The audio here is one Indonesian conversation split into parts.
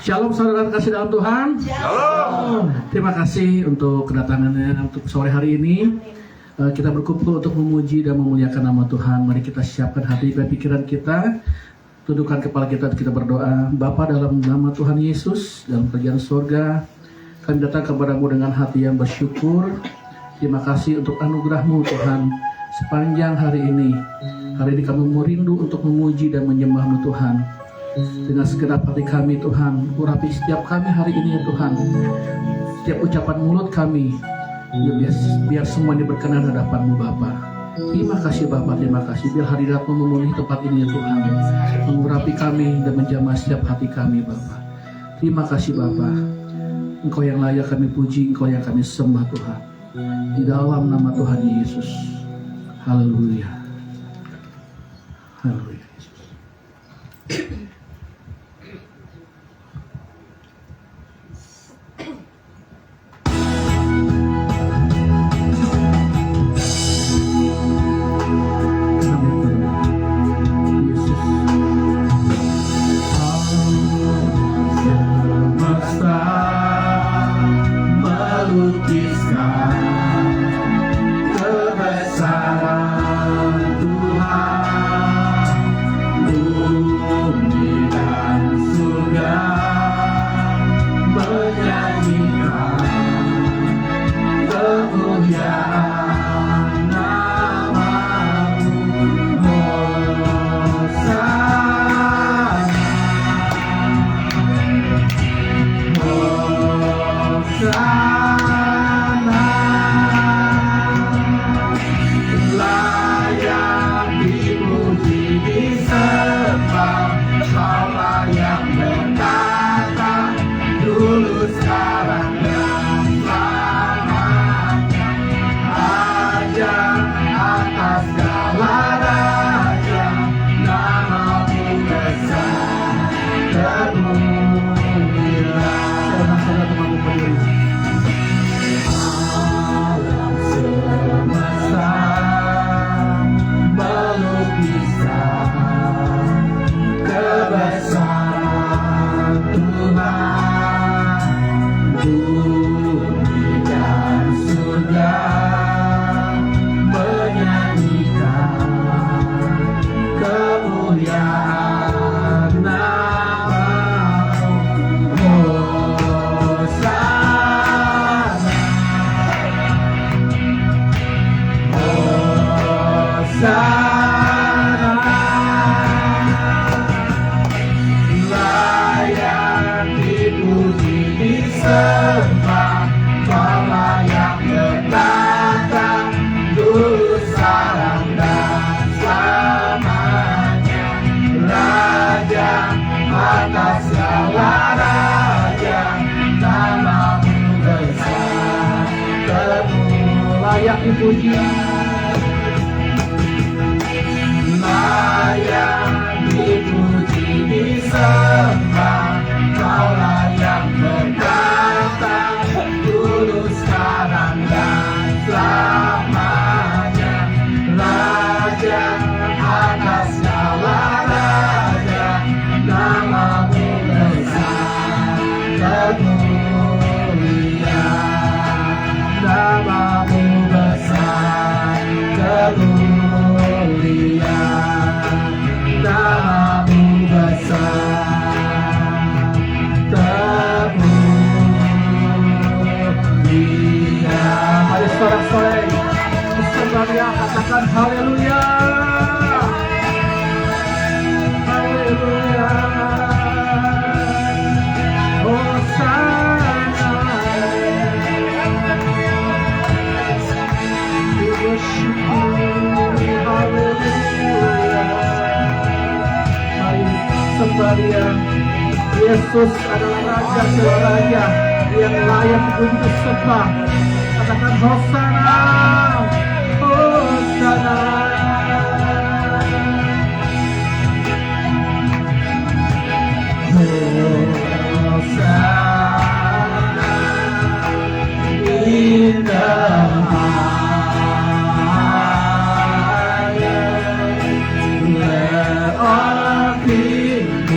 Shalom saudara kasih dalam Tuhan. Shalom. Terima kasih untuk kedatangannya untuk sore hari ini. Kita berkumpul untuk memuji dan memuliakan nama Tuhan. Mari kita siapkan hati dan pikiran kita. Tundukkan kepala kita untuk kita berdoa. Bapa, dalam nama Tuhan Yesus, dalam kerajaan surga, kami datang kepadamu dengan hati yang bersyukur. Terima kasih untuk anugerah-Mu Tuhan sepanjang hari ini. Hari ini kami merindu untuk memuji dan menyembah-Mu Tuhan. Dengan segenap hati kami Tuhan, urapi setiap kami hari ini ya Tuhan. Setiap ucapan mulut kami, biar semua ini berkenan hadapan-Mu Bapa. Terima kasih Bapa, terima kasih. Biar hadirat-Mu memenuhi tempat ini ya Tuhan, mengurapi kami dan menjamah setiap hati kami Bapa. Terima kasih Bapa. Engkau yang layak kami puji, Engkau yang kami sembah Tuhan. Di dalam nama Tuhan Yesus. Haleluya. Haleluya Yesus. Dipuji, layak dipuji, disembah, Kaulah yang berkata, dulu, sekarang, dan selamanya. Raja atas segala raja, nama-Mu besar, kemuliaan, nama-Mu kemuliaan, nama-Mu besar, kemuliaan. Mari sorak-sorai bersama katakan haleluya, haleluya, Hosana. Sembah Dia. Yesus adalah Raja segala raja yang layak untuk disembah. Katakan Hosana, Hosana. Hosana in the highest. Let all kings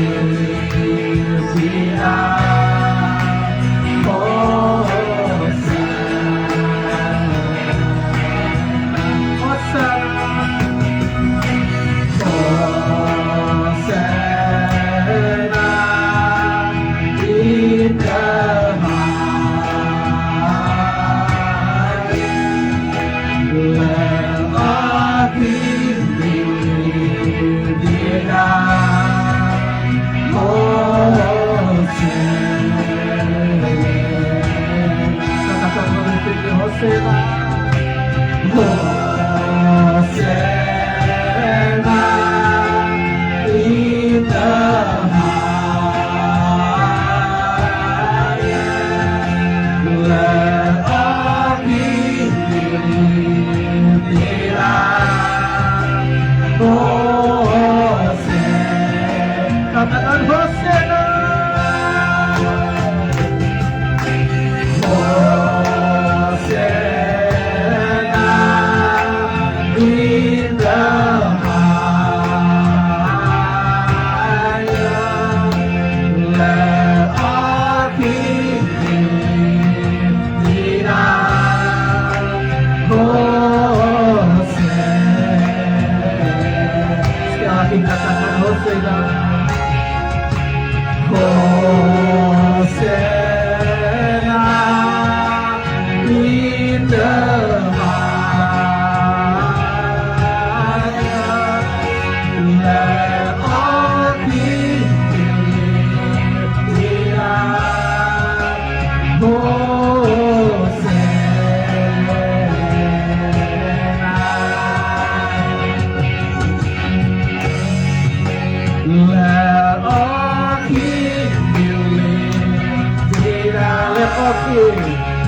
oke,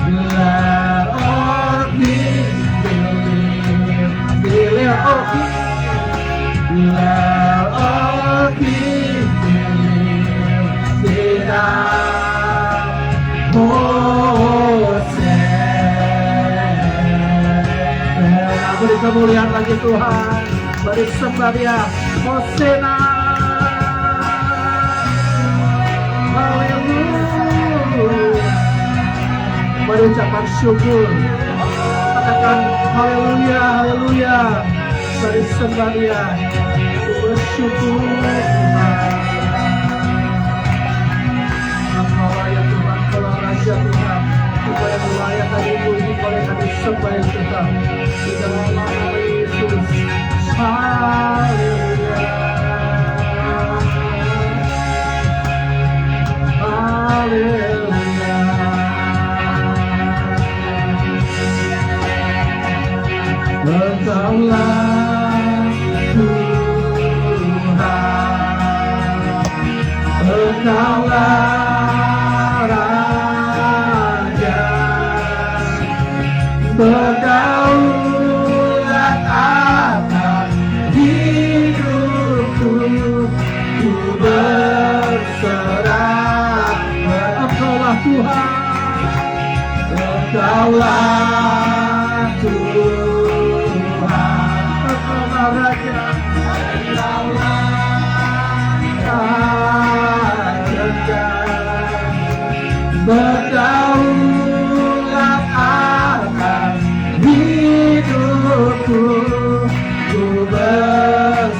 bilir oke, bilir oke, bilir oke, tidak bosan. Beri kemuliaan lagi Tuhan, beri sembah Dia, Hosana. Mari ucapkan syukur, katakan haleluya, haleluya. Mari sembah Dia, bersyukur Tuhan. Engkau layak Tuhan, Engkau Raja Tuhan. Engkau yang layak kami puji, Engkau yang kami sembah ya Tuhan. Di dalam nama Yesus, haleluya, haleluya. Engkaulah Tuhan, Engkaulah Raja, berdaulat atas hidupku, ku berserah. Engkaulah Tuhan, Engkaulah Tuhan, Engkaulah Raja, berdaulat atas hidupku, ku berserah.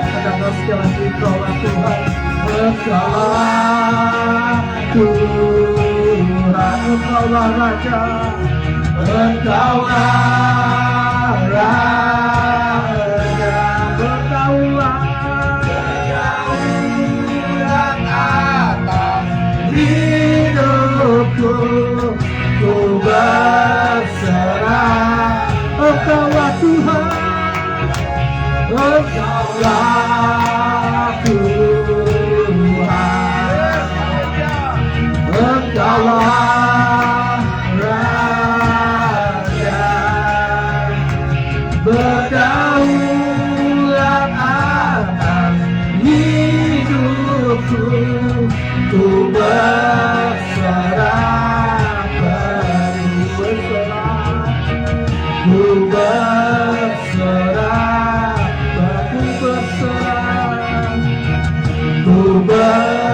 Katakan sekali lagi, Engkaulah Tuhan, Engkaulah Tuhan, Engkaulah Raja, Engkaulah Raja, berdaulat atas hidupku, ku berserah. Engkaulah Tuhan, Engkaulah Tuhan, Engkaulah Raja, berdaulat atas hidupku, ku berserah, ku berserah, ku berserah, ku berserah,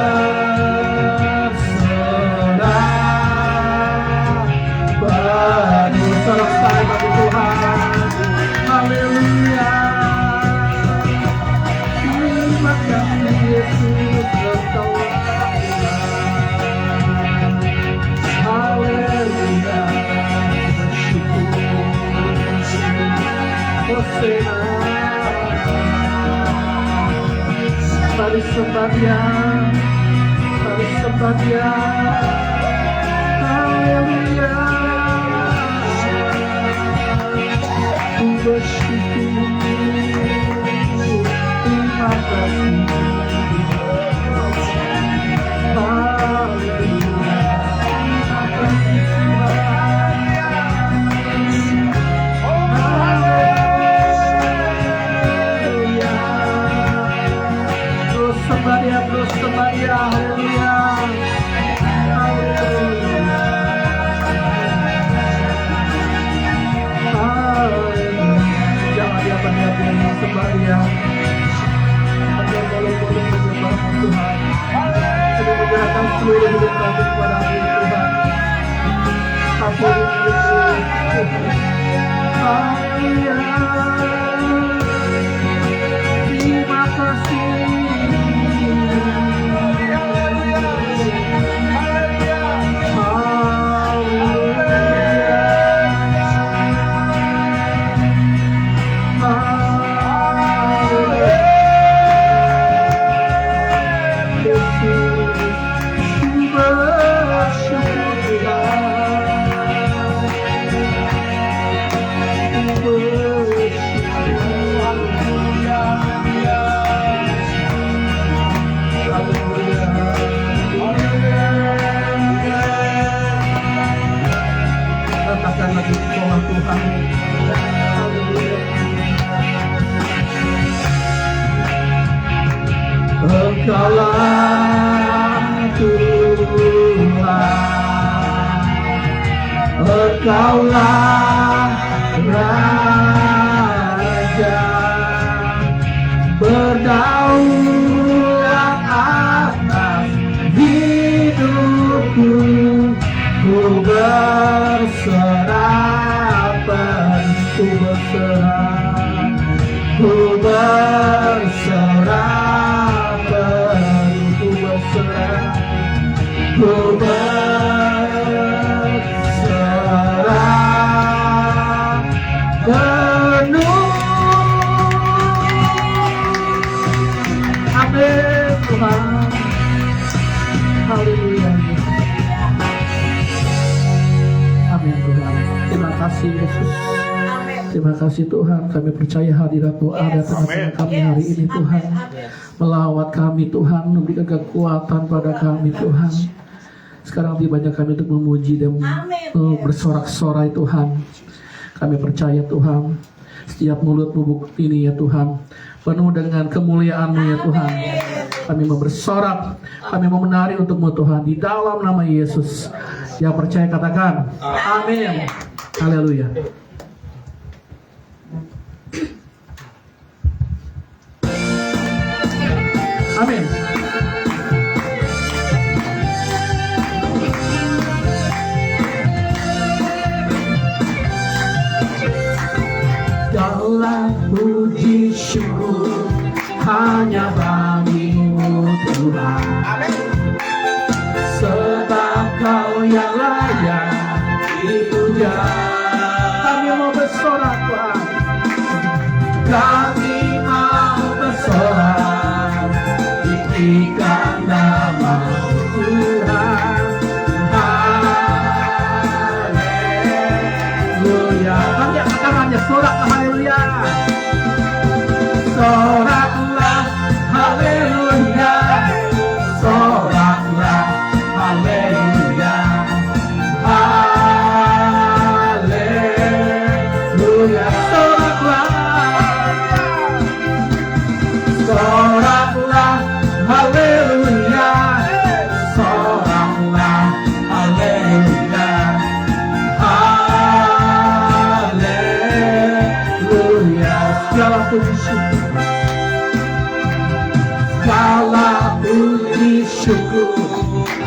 penuh selesai bagi Tuhan. Haleluya, terima kasih Yesus, Engkau haleluya, bersyukur, Hosana. Mari sembah Dia, mari sembah Dia, haleluya, ku bersyukur, terima kasih, haleluya, terima kasih Tuhan, haleluya. Terus sembah Dia, terus sembah Dia, haleluya, haleluya, haleluya. Jangan diam-diam sembah Dia. Hanya boleh-boleh menyembah Tuhan. Kami menyerahkan seluruh hidup kami kepada Tuhan. Ampuni Tuhan. Haleluya. Terima kasih. Bersyukur Engkaulah Tuhan, Engkaulah Raja, berdaulat atas hidupku. Ku berserah penuh, ku berserah penuh, ku berserah penuh. Amin Tuhan. Haleluya. Amin Tuhan. Terima kasih Yesus. Terima kasih Tuhan. Kami percaya hadirat-Mu ada tengah-tengah kami hari ini Tuhan. Melawat kami Tuhan, memberikan kekuatan pada kami Tuhan. Sekarang tibanya kami untuk memuji dan bersorak-sorai Tuhan. Kami percaya Tuhan, setiap mulut ini ya Tuhan, penuh dengan kemuliaan-Mu ya Tuhan. Kami mau bersorak, kami mau menari untuk-Mu Tuhan, di dalam nama Yesus. Yang percaya katakan, amin. Haleluya. Amin. Dalam puji syukur hanya bagi-Mu Tuhan. Sebab Kau yang layak dipuja. Kami mau bersorak Tuhan. Kami mau bersorak tinggikan nama Tuhan. Haleluya. Kami angkat tangannya, soraklah haleluya. Soraklah haleluya. Soraklah haleluya. Haleluya. Soraklah. Soraklah haleluya. Soraklah haleluya. Haleluya. Segala puji syukur, segala puji syukur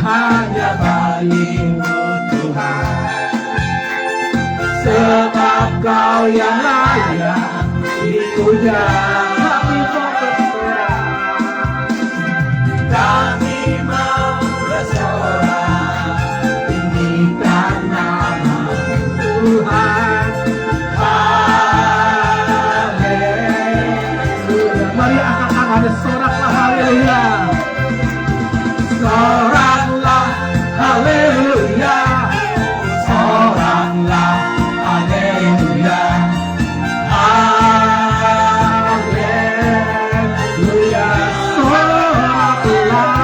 hanya bagi-Mu Tuhan. Sebab Kau yang layak dipuja. Kami mau bersorak, kami mau bersorak tinggikan nama Tuhan. Haleluya. Mari angkat tangannya, soraklah haleluya. Soraklah haleluya. Soraklah haleluya. Haleluya. Soraklah.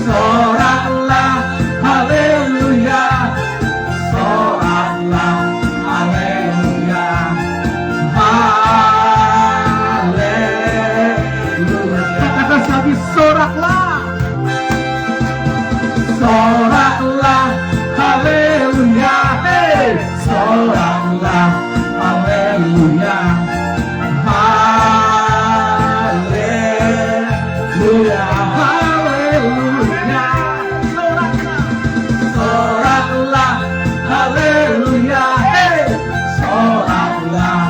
Soraklah haleluya. Soraklah haleluya. Haleluya. Katakan lagi, soraklah. Soraklah haleluya. Hey, soraklah haleluya. Haleluya. Haleluya. Soraklah haleluya. Hey, soraklah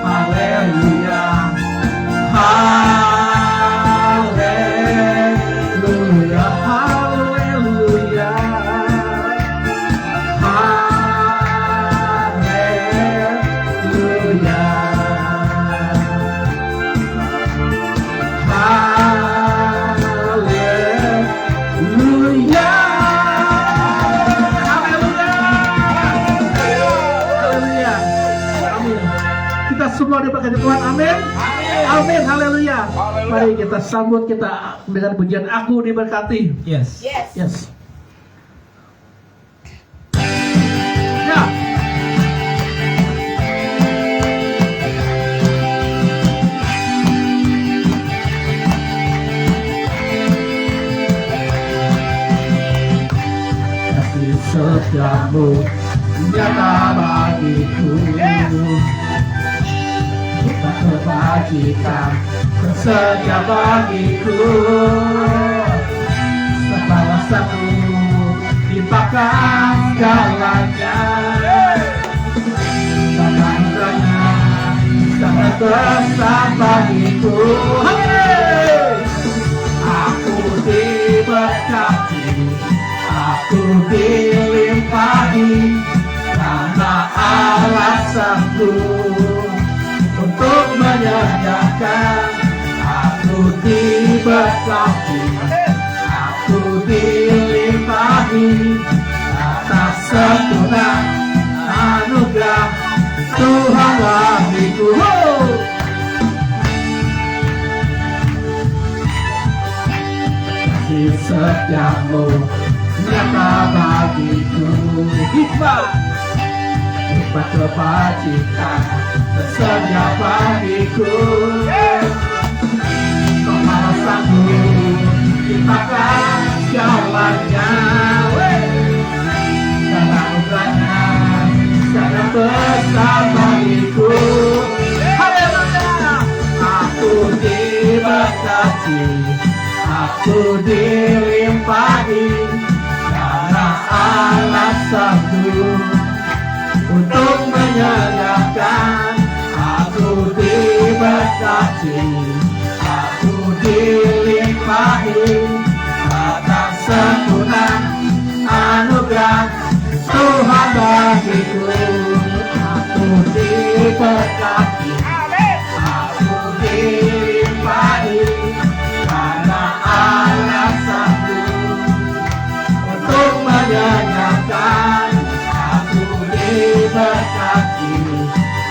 haleluya. Haleluya. Haleluya. Haleluya. Haleluya. Haleluya. Amin. Kita semua diberkati Tuhan. Amin. Amin. Haleluya. Mari kita sambut kita dengan pujian Aku Diberkati. Yes. Yes. Ya. setiamu nyata bagiku. Tak kebajikan bersedia bagiku. Segala satu limpahkan segalanya. Tangannya sangat besar bagiku. Aku diberkati, aku dilimpahi, karena alasanku untuk menyediakan. Aku diberkati, aku dilimpahi atas sempurna anugerah Tuhan bagiku. Kasih setiamu nyata bagiku. Hikmat kebajikan tersedia bagiku. Kemalasanku limpahkan segalanya. Karena anugerahnya sangat besar bagiku. Haleluya. Aku diberkati, aku dilimpahi, karena alasanku untuk menyediakan. Aku diberkati, aku dilimpahi atas sempurna anugerah Tuhan bagiku. Aku diberkati, aku dilimpahi, karena alasanku untuk menyenangkan. Aku diberkati,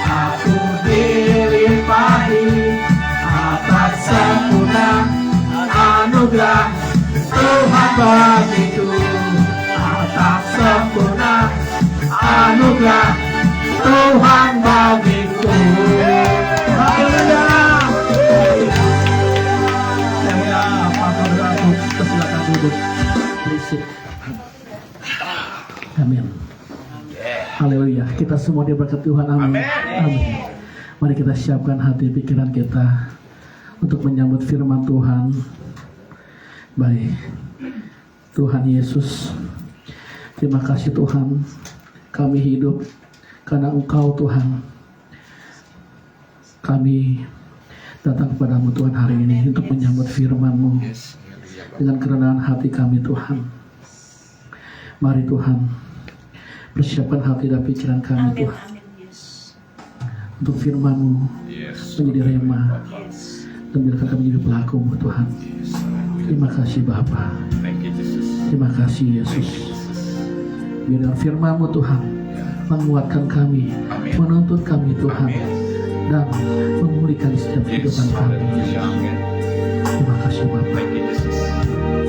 aku dilimpahi atas sempurna anugerah Tuhan bagiku. Atas sempurna anugerah Tuhan bagiku. Haleluya. Haleluya. Apa berlaku? Silakan duduk. Berisik. Amin. Haleluya. Kita semua diberkati Tuhan. Amin. Amin. Mari kita siapkan hati pikiran kita untuk menyambut firman Tuhan. Baik. Tuhan Yesus, terima kasih Tuhan, kami hidup karena Engkau Tuhan. Kami datang kepadamu Tuhan hari ini untuk menyambut firman-Mu dengan kerendahan hati kami Tuhan. Mari Tuhan, persiapkan hati dan pikiran kami Tuhan untuk firman-Mu menjadi rema dan biarkan kami menjadi pelaku-Mu Tuhan. Terima kasih Bapa. Terima kasih Yesus. Biar firman-Mu Tuhan menguatkan kami, menuntut kami Tuhan, dan memulihkan setiap kehidupan kami. Terima kasih Bapa.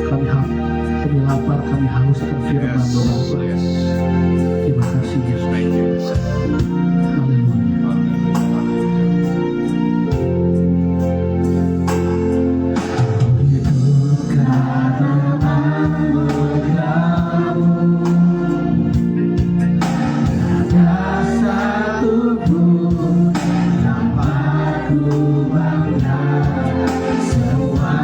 Kami lapar, kami haus akan firman-Mu Bapa. Terima kasih Yesus. Haleluya. Semua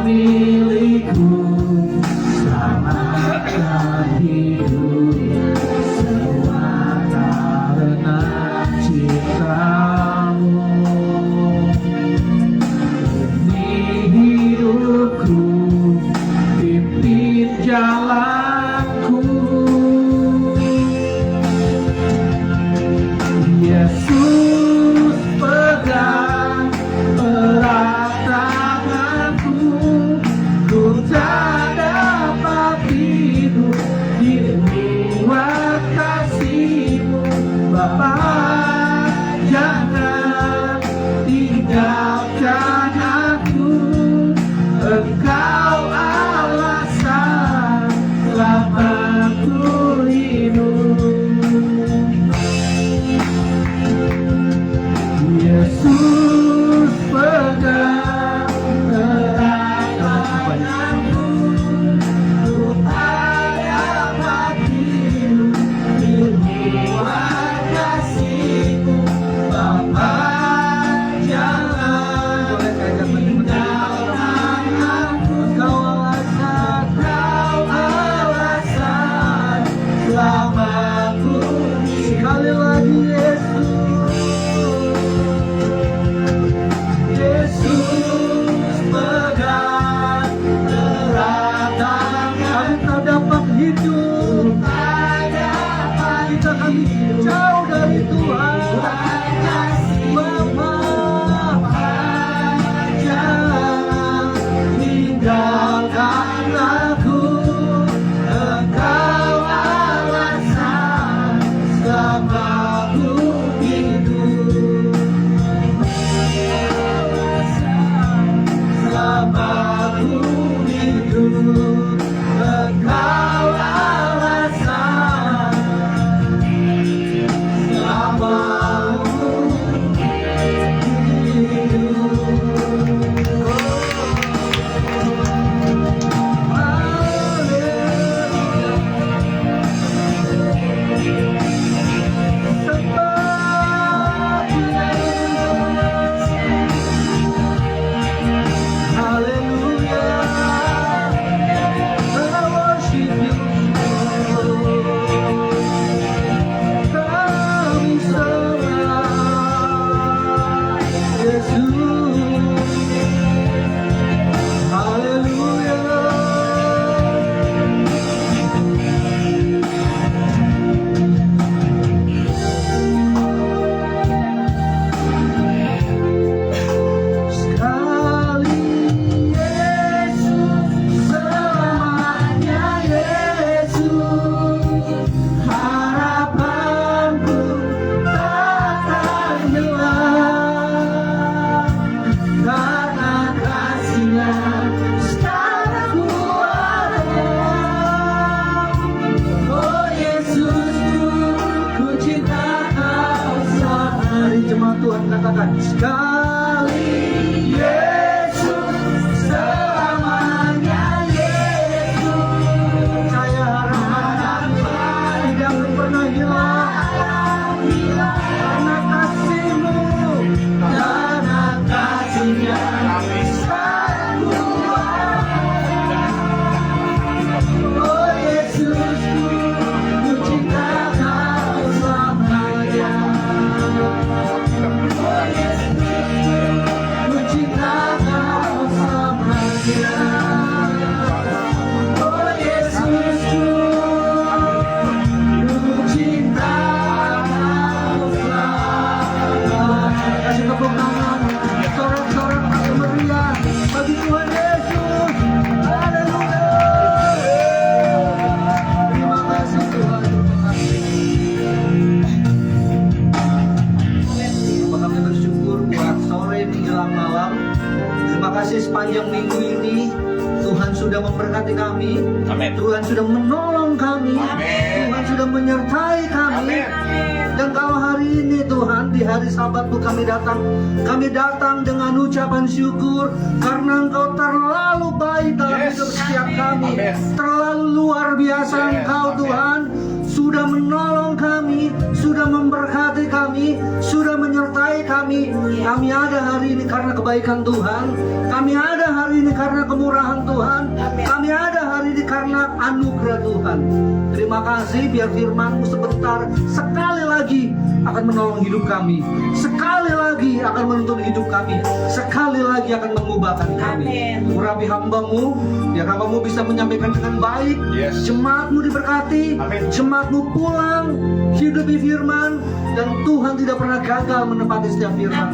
milikku, selamatkan hidup semua karena cintamu. Ini hidupku, pimpin jalanku. Yesus pegang erat tanganku, ku tak dapat hidup di luar kasih-Mu. Bapa, jangan tinggalkan aku, Engkau alasan selamatku hidup. Yesus pegang erat tanganku, ku tak dapat hidup di luar kasih-Mu. Bapa, jangan tinggalkan aku, Engkau alasan selamatku. Sekali lagi Yesus. Yesus pegang erat tangan, kami tak dapat hidup, kita akan jauh dari Tuhan. Bapa, jangan tinggalkan aku, Engkau alasan selamatku hidup. Selamatku hidup, Engkau alasan selamatku Tuhan katakan sekali, Yesus selamanya, Yesus. Saya harap tidak pernah hilang karena kasih-Mu, karena kasih-Nya selalu ada. Oh Yesusku, ku cinta Kau selamanya. Kasih tepuk tangan, sorak-sorak meriah bagi Tuhan Yesus. Haleluya. Terima kasih Tuhan. Kami bersyukur buat sore menjelang malam. Terima kasih sepanjang minggu ini Tuhan sudah memberkati kami. Amin. Tuhan sudah menolong kami. Amin. Tuhan sudah menyertai kami. Amin. Dan kalau hari ini Tuhan, di hari Sabatmu kami datang dengan ucapan syukur karena Engkau terlalu baik dalam Yes. hidup setiap kami. Amin. Terlalu luar biasa Yes. Engkau Amin. Tuhan, sudah menolong kami, sudah memberkati kami, sudah menyertai kami. Kami ada hari ini karena kebaikan Tuhan. Kami ada hari hari ini karena kemurahan Tuhan. Kami ada hari ini karena anugerah Tuhan. Terima kasih, biar firman-Mu sebentar sekali lagi akan menolong hidup kami, sekali lagi akan menuntun hidup kami, sekali lagi akan mengubahkan kami. Urapi hamba-Mu, biar hamba-Mu bisa menyampaikan dengan baik. Jemaat-Mu diberkati, jemaat-Mu pulang hidupi firman, dan Tuhan tidak pernah gagal menepati setiap firman.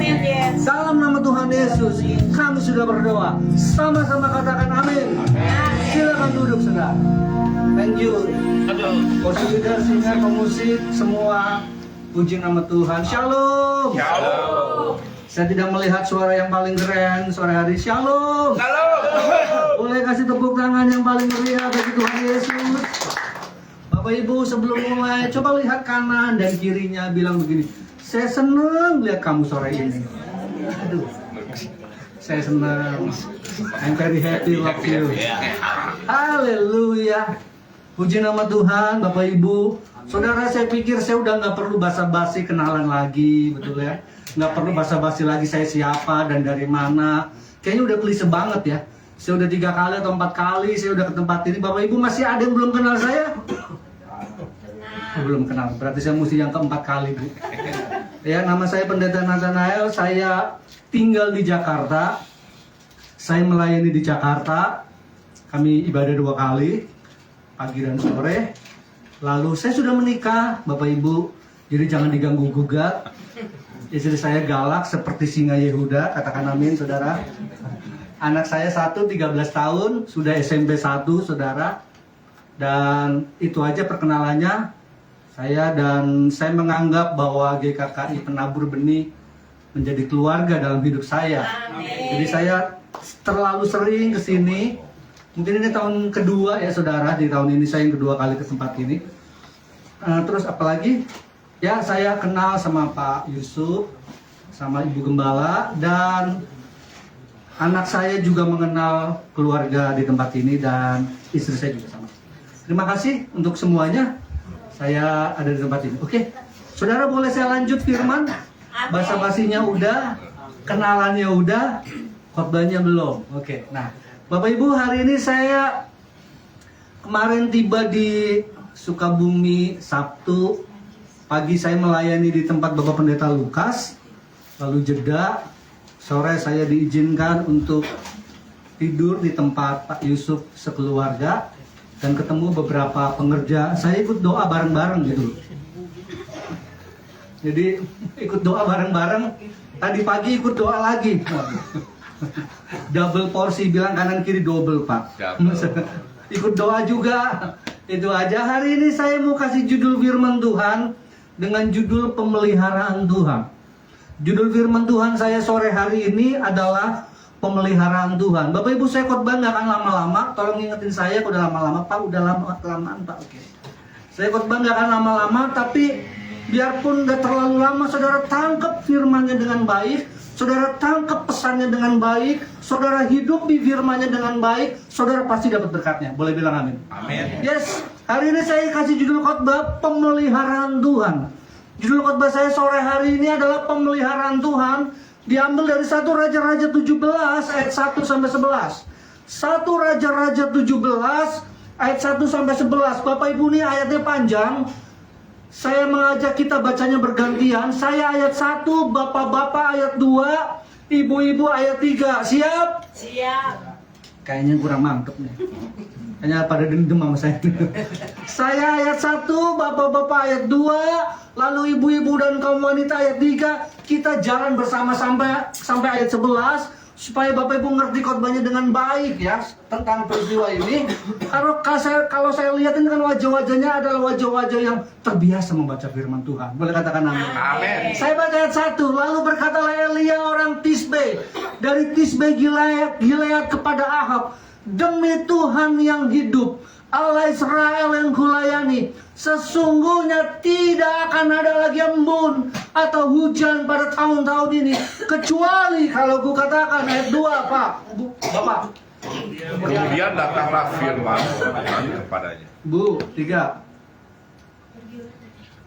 Dalam nama Tuhan Yesus kami sudah berdoa. Sama-sama katakan amin. Silakan duduk, saudara. Thank you. Kursi leader, singer, pemusik, semua puji nama Tuhan. Shalom. Shalom. Saya tidak melihat suara yang paling keren sore hari. Shalom. Shalom. Boleh kasih tepuk tangan yang paling meriah bagi Tuhan Yesus. Bapak Ibu, sebelum mulai, coba lihat kanan dan kirinya, bilang begini, saya senang lihat kamu sore ini. Aduh, saya senang. I'm very happy love you. Haleluya. Puji nama Tuhan, Bapak Ibu. Saudara, saya pikir saya udah nggak perlu basa-basi kenalan lagi, betul ya? Nggak perlu basa-basi lagi saya siapa dan dari mana. Kayaknya udah klise banget ya. Saya udah 3 kali atau 4 kali saya udah ke tempat ini. Bapak Ibu masih ada yang belum kenal saya? Belum kenal, berarti saya mesti yang keempat kali, Bu. Ya, nama saya Pendeta Nathanael, saya tinggal di Jakarta. Saya melayani di Jakarta. Kami ibadah 2 kali, pagi dan sore. Lalu saya sudah menikah, Bapak Ibu. Jadi jangan diganggu gugat. Istri saya galak seperti singa Yehuda, katakan amin, saudara. Anak saya 13 tahun, sudah SMP 1, saudara. Dan itu aja perkenalannya. Saya menganggap bahwa GKKI Penabur Benih menjadi keluarga dalam hidup saya. Amin. Jadi saya terlalu sering ke sini. Mungkin ini tahun kedua ya, saudara. Di tahun ini saya yang kedua kali ke tempat ini. Terus apalagi? Ya, saya kenal sama Pak Yusuf, sama Ibu Gembala, dan anak saya juga mengenal keluarga di tempat ini, dan istri saya juga sama. Terima kasih untuk semuanya. Saya ada di tempat ini. Oke, saudara, boleh saya lanjut firman? Basa-basinya udah, kenalannya udah, khotbahnya belum. Oke, nah, Bapak Ibu, hari ini saya kemarin tiba di Sukabumi Sabtu. Pagi saya melayani di tempat Bapak Pendeta Lukas, lalu jeda. Sore saya diizinkan untuk tidur di tempat Pak Yusuf sekeluarga, dan ketemu beberapa pengerja. Saya ikut doa bareng-bareng gitu. Jadi ikut doa bareng-bareng. Tadi pagi ikut doa lagi. Double porsi, bilang kanan kiri double, Pak. Ikut doa juga. Itu aja. Hari ini saya mau kasih judul firman Tuhan dengan judul pemeliharaan Tuhan. Judul firman Tuhan saya sore hari ini adalah pemeliharaan Tuhan. Bapak Ibu, saya khotbah nggak akan lama-lama. Tolong ingetin saya, udah lama-lama, Pak. Udah lama-lamaan, Pak. Oke. Saya khotbah nggak akan lama-lama, tapi biarpun nggak terlalu lama, saudara tangkap firmannya dengan baik, saudara tangkap pesannya dengan baik, saudara hidup di firmannya dengan baik, saudara pasti dapat berkatnya. Boleh bilang amin? Amin. Yes. Hari ini saya kasih judul khotbah pemeliharaan Tuhan. Judul khotbah saya sore hari ini adalah pemeliharaan Tuhan. Diambil dari 1 Raja-Raja 17 ayat 1 sampai 11. 1 Raja-Raja 17 ayat 1 sampai 11. Bapak Ibu, ini ayatnya panjang. Saya mengajak kita bacanya bergantian. Saya ayat 1, Bapak-bapak ayat 2, Ibu-ibu ayat 3. Siap? Siap. Kayaknya kurang mantep nih. Kayaknya pada dendam sama saya. Saya ayat 1, Bapak-bapak ayat 2, lalu ibu-ibu dan kaum wanita ayat 3. Kita jalan bersama sampai ayat 11 supaya Bapak Ibu ngerti khotbahnya dengan baik ya tentang peristiwa ini. Kalau saya lihat ini kan wajah-wajahnya adalah wajah-wajah yang terbiasa membaca firman Tuhan. Boleh katakan amin? Amin. Saya baca ayat 1. Lalu berkatalah Elia orang Tisbe dari Tisbe Gilead kepada Ahab, demi Tuhan yang hidup, Allah Israel yang kulayani, sesungguhnya tidak akan ada lagi embun atau hujan pada tahun-tahun ini, kecuali kalau ku katakan ayat 2, Pak, Bapak. Kemudian datanglah firman Tuhan kepadanya. Bu, 3.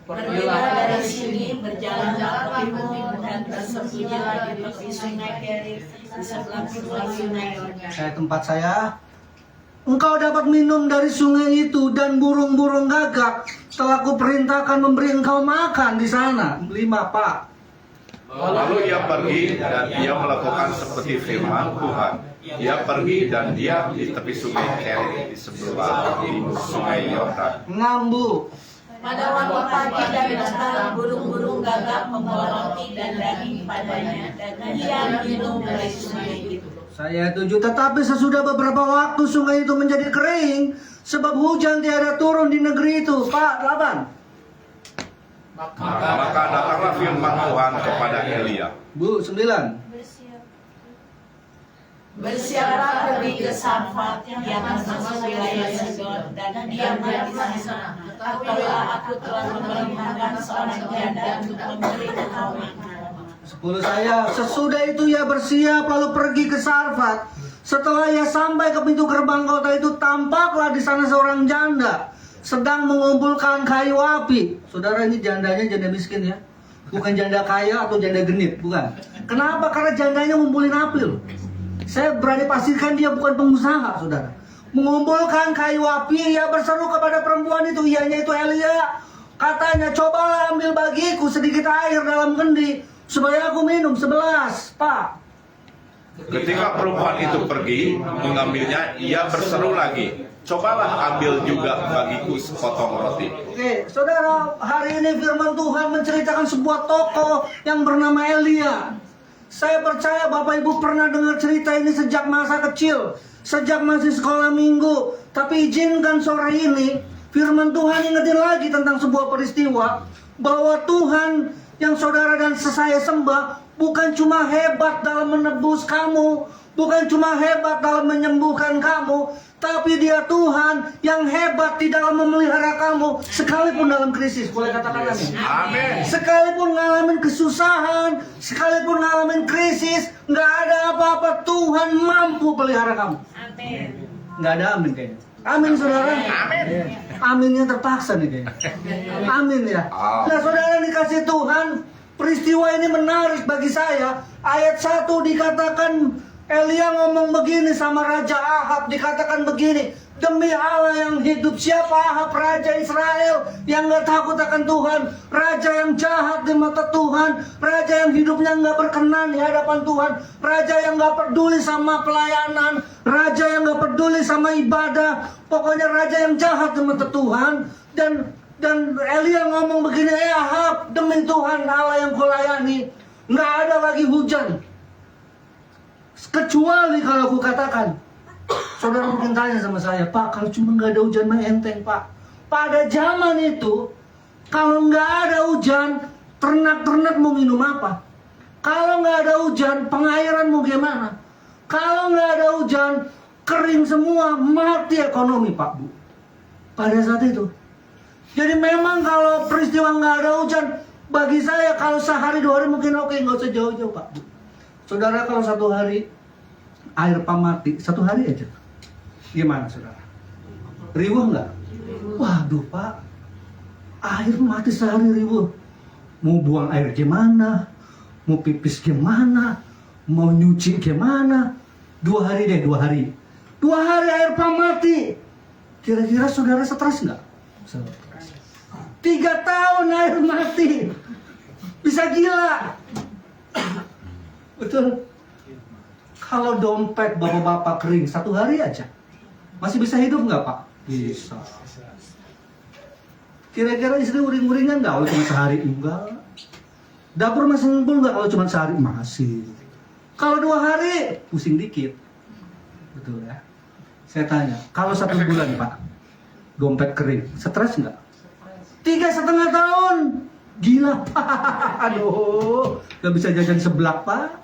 Pergilah dari sini, berjalanlah ke timur, dan bersembunyilah di tepi sungai Kerit, di sebelah kedua sungai Yordan. Saya tempat saya. Engkau dapat minum dari sungai itu, dan burung-burung gagak telah kuperintahkan memberi engkau makan di sana. 5, Pak. Lalu ia pergi dan ia melakukan seperti firman Tuhan. Ia pergi dan diam di tepi sungai Kerit di sebelah timur sungai Yordan. 6, Bu. Pada waktu pagi dan petang, burung-burung gagak membawa roti dan daging padanya, dan ia minum dari sungai itu. Saya 7. Tetapi sesudah beberapa waktu sungai itu menjadi kering, sebab hujan tiada turun di negeri itu. Pak, 8. Maka datanglah firman Tuhan kepada Elia. Bu, 9. Bersiaplah pergi ke Sarfat yang termasuk wilayah Sidon, dan diamlah di sana. Ketahuilah aku telah memerintahkan seorang janda untuk memberi engkau makan. 10 saya. Sesudah itu ia bersiap lalu pergi ke Sarfat. Setelah ia sampai ke pintu gerbang kota itu, tampaklah di sana seorang janda sedang mengumpulkan kayu api. Saudara, ini jandanya janda miskin ya, bukan janda kaya atau janda genit, bukan. Kenapa? Karena jandanya ngumpulin api loh. Saya berani pastikan dia bukan pengusaha, saudara. Mengumpulkan kayu api, ia berseru kepada perempuan itu, ianya itu Elia. Katanya, cobalah ambil bagiku sedikit air dalam kendi, supaya aku minum. 11, Pak. Ketika perempuan itu pergi mengambilnya, ia berseru lagi, cobalah ambil juga bagiku sepotong roti. Oke, saudara, hari ini firman Tuhan menceritakan sebuah tokoh yang bernama Elia. Saya percaya Bapak Ibu pernah dengar cerita ini sejak masa kecil, sejak masih sekolah minggu. Tapi izinkan sore ini firman Tuhan ingetin lagi tentang sebuah peristiwa, bahwa Tuhan yang saudara dan saya sembah bukan cuma hebat dalam menebus kamu, bukan cuma hebat dalam menyembuhkan kamu, tapi dia Tuhan yang hebat di dalam memelihara kamu sekalipun dalam krisis. Boleh katakan amin? Amin. Sekalipun ngalamin kesusahan, sekalipun ngalamin krisis, nggak ada apa-apa, Tuhan mampu pelihara kamu. Amin. Nggak ada amin kayaknya. Amin, saudara. Amin. Aminnya terpaksa nih kayaknya. Amin ya. Nah, saudara dikasih Tuhan, peristiwa ini menarik bagi saya. Ayat 1 dikatakan Elia ngomong begini sama Raja Ahab, dikatakan begini, demi Allah yang hidup, siapa Ahab, Raja Israel yang gak takut akan Tuhan, Raja yang jahat di mata Tuhan, Raja yang hidupnya gak berkenan di hadapan Tuhan, Raja yang gak peduli sama pelayanan, Raja yang gak peduli sama ibadah, pokoknya Raja yang jahat di mata Tuhan. Dan Elia ngomong begini, Ahab, demi Tuhan Allah yang kulayani, gak ada lagi hujan. Kecuali kalau aku katakan, saudara mungkin tanya sama saya, Pak, kalau cuma nggak ada hujan mah enteng, Pak. Pada zaman itu, kalau nggak ada hujan, ternak-ternak mau minum apa? Kalau nggak ada hujan, pengairan mau gimana? Kalau nggak ada hujan, kering semua, mati ekonomi, Pak, Bu. Pada saat itu. Jadi memang kalau peristiwa nggak ada hujan, bagi saya kalau sehari 2 hari mungkin oke, nggak usah jauh-jauh, Pak, Bu. Saudara, kalau 1 hari air pump mati, 1 hari aja, gimana saudara? Riwuh nggak? Waduh, Pak, air mati sehari riwuh. Mau buang air gimana? Mau pipis gimana? Mau nyuci gimana? 2 hari deh, 2 hari. 2 hari air pump mati. Kira-kira saudara stres nggak? 3 tahun air mati. Bisa gila. Betul. Kalau dompet bapak-bapak kering 1 hari aja, masih bisa hidup nggak, Pak? Bisa. Kira-kira istri uring-uringan nggak kalau cuma sehari? Enggak. Dapur masih ngumpul nggak kalau cuma sehari? Masih. Kalau 2 hari, pusing dikit. Betul ya. Saya tanya, kalau 1 bulan, Pak, dompet kering, stres nggak? 3,5 tahun. Gila, Pak. Aduh, nggak bisa jajan seblak, Pak.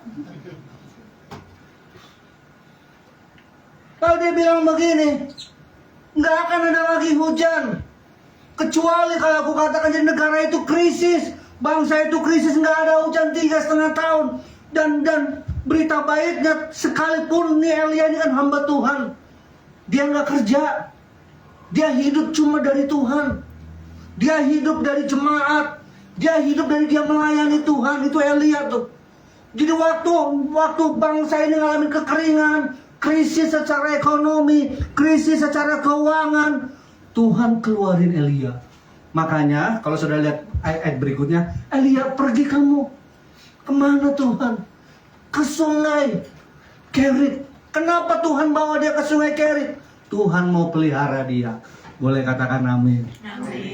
Kalau dia bilang begini, nggak akan ada lagi hujan, kecuali kalau aku katakan jadi negara itu krisis, bangsa itu krisis, nggak ada hujan 3,5 tahun. Dan berita baiknya, sekalipun nih Elia ini kan hamba Tuhan, dia nggak kerja, dia hidup cuma dari Tuhan. Dia hidup dari jemaat. Dia hidup dari dia melayani Tuhan. Itu Elia tuh. Jadi waktu bangsa ini ngalamin kekeringan, krisis secara ekonomi, krisis secara keuangan, Tuhan keluarin Elia. Makanya kalau sudah lihat ayat berikutnya, Elia, pergi kamu. Kemana Tuhan? Ke sungai Kerit. Kenapa Tuhan bawa dia ke sungai Kerit? Tuhan mau pelihara dia. Boleh katakan amin.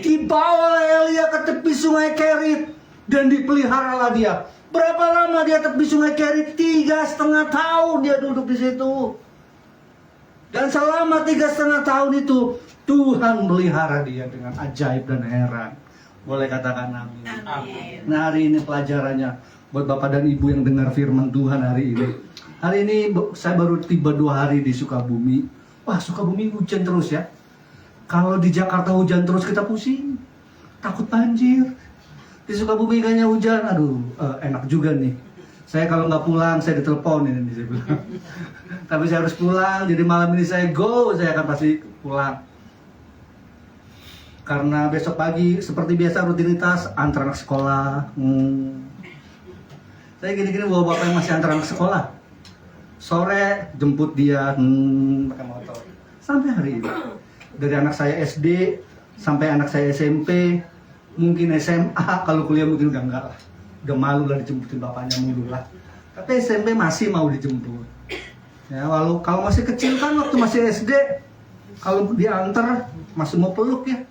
Dibawa Elia ke tepi sungai Kerit dan dipeliharalah dia. Berapa lama dia tepi sungai Kerit? 3,5 tahun dia duduk di situ. Dan selama 3,5 tahun itu Tuhan melihara dia dengan ajaib dan heran. Boleh katakan amin. Nah, hari ini pelajarannya buat Bapak dan Ibu yang dengar firman Tuhan hari ini. Hari ini saya baru tiba 2 hari di Sukabumi. Wah, Sukabumi hujan terus ya. Kalau di Jakarta hujan terus kita pusing. Takut banjir. Di Sukabumi kayaknya hujan. Aduh, enak juga nih. Saya kalau nggak pulang, saya diteleponin ini saya bilang. Tapi saya harus pulang, jadi malam ini saya akan pasti pulang. Karena besok pagi seperti biasa rutinitas antar anak sekolah. Saya gini-gini bawa bapak yang masih antar anak sekolah. Sore jemput dia pakai motor. Sampai hari ini. Dari anak saya SD sampai anak saya SMP, mungkin SMA, kalau kuliah mungkin udah enggak lah. Udah malu lah dijemputin bapaknya mulu lah. Tapi SMP masih mau dijemput. Ya, walau kalau masih kecil kan waktu masih SD, kalau diantar masih mau peluk ya.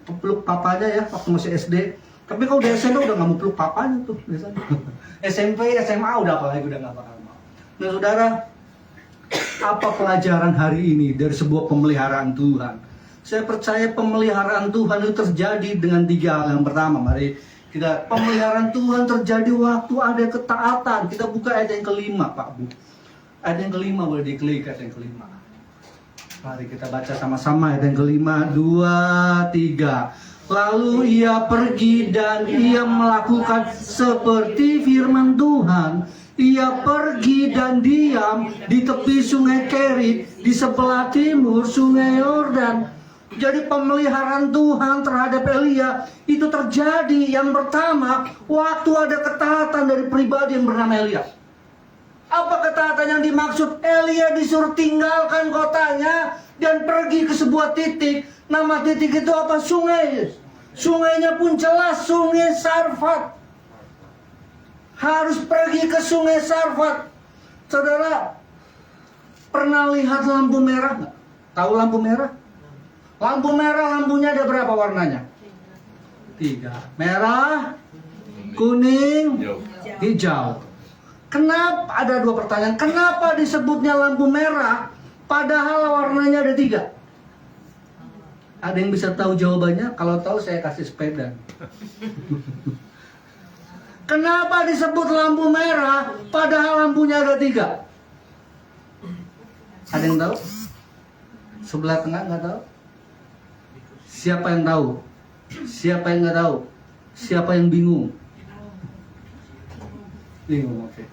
Peluk papanya ya waktu masih SD. Tapi kalau udah SMP udah nggak mau peluk papanya tuh biasanya. SMP, SMA udah apalagi udah nggak bakal mau. Nah saudara, apa pelajaran hari ini dari sebuah pemeliharaan Tuhan? Saya percaya pemeliharaan Tuhan itu terjadi dengan 3 hal. Yang pertama, mari kita pemeliharaan Tuhan terjadi waktu ada ketaatan. Kita buka ayat yang kelima, Pak Bu. Ayat yang kelima boleh diklik ayat yang kelima. Mari kita baca sama-sama ayat yang kelima, 2, 3. Lalu ia pergi dan ia melakukan seperti firman Tuhan. Ia pergi dan diam di tepi sungai Kerit, di sebelah timur sungai Yordan. Jadi pemeliharaan Tuhan terhadap Elia itu terjadi yang pertama waktu ada ketaatan dari pribadi yang bernama Elia. Apa ketaatan yang dimaksud? Elia disuruh tinggalkan kotanya dan pergi ke sebuah titik. Nama titik itu apa? Sungai. Sungainya pun jelas, sungai Sarfat. Harus pergi ke sungai Sarfat. Saudara, pernah lihat lampu merah nggak? Tahu lampu merah? Lampu merah, lampunya ada berapa warnanya? 3. Merah, kuning, hijau. Kenapa, ada 2 pertanyaan. Kenapa disebutnya lampu merah padahal warnanya ada 3? Ada yang bisa tahu jawabannya? Kalau tahu saya kasih sepeda. Kenapa disebut lampu merah padahal lampunya ada 3? Ada yang tahu? Sebelah tengah nggak tahu? Siapa yang tahu? Siapa yang nggak tahu? Siapa yang bingung? Bingung, oke.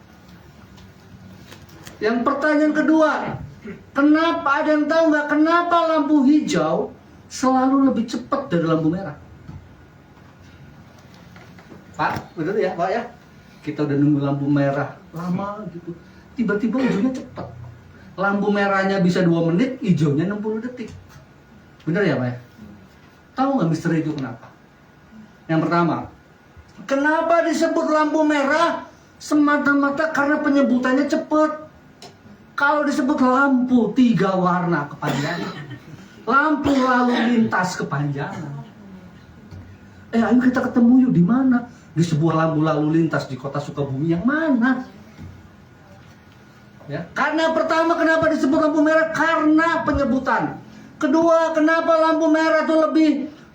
Yang pertanyaan kedua, kenapa, ada yang tahu nggak kenapa lampu hijau selalu lebih cepat dari lampu merah? Pak, betul ya Pak ya? Kita udah nunggu lampu merah lama gitu. Tiba-tiba ujungnya cepat. Lampu merahnya bisa 2 menit, hijaunya 60 detik. Bener ya Pak ya? Tahu nggak misteri itu kenapa? Yang pertama, kenapa disebut lampu merah? Semata-mata karena penyebutannya cepat. Kalau disebut lampu 3 warna kepanjangan, lampu lalu lintas kepanjangan. Ayo kita ketemu yuk di mana? Di sebuah lampu lalu lintas di kota Sukabumi yang mana? Ya, karena pertama kenapa disebut lampu merah? Karena penyebutan. Kedua, kenapa lampu merah itu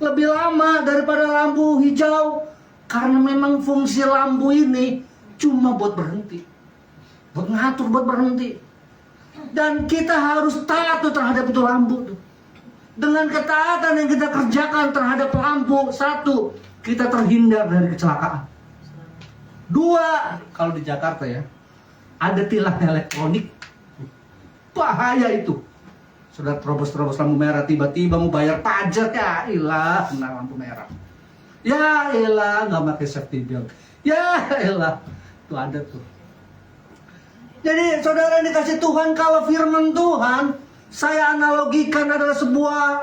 lebih lama daripada lampu hijau? Karena memang fungsi lampu ini cuma buat berhenti, buat ngatur, buat berhenti. Dan kita harus taat terhadap itu lampu. Dengan ketaatan yang kita kerjakan terhadap lampu, 1, kita terhindar dari kecelakaan. 2, kalau di Jakarta ya, ada tilang elektronik. Bahaya itu. Sudah terobos-terobos lampu merah, tiba-tiba mau bayar pajak, ya ilah, kena lampu merah. Ya ilah, nggak pakai safety belt. Ya ilah, itu ada tuh. Jadi saudara yang dikasih Tuhan, kalau firman Tuhan, saya analogikan adalah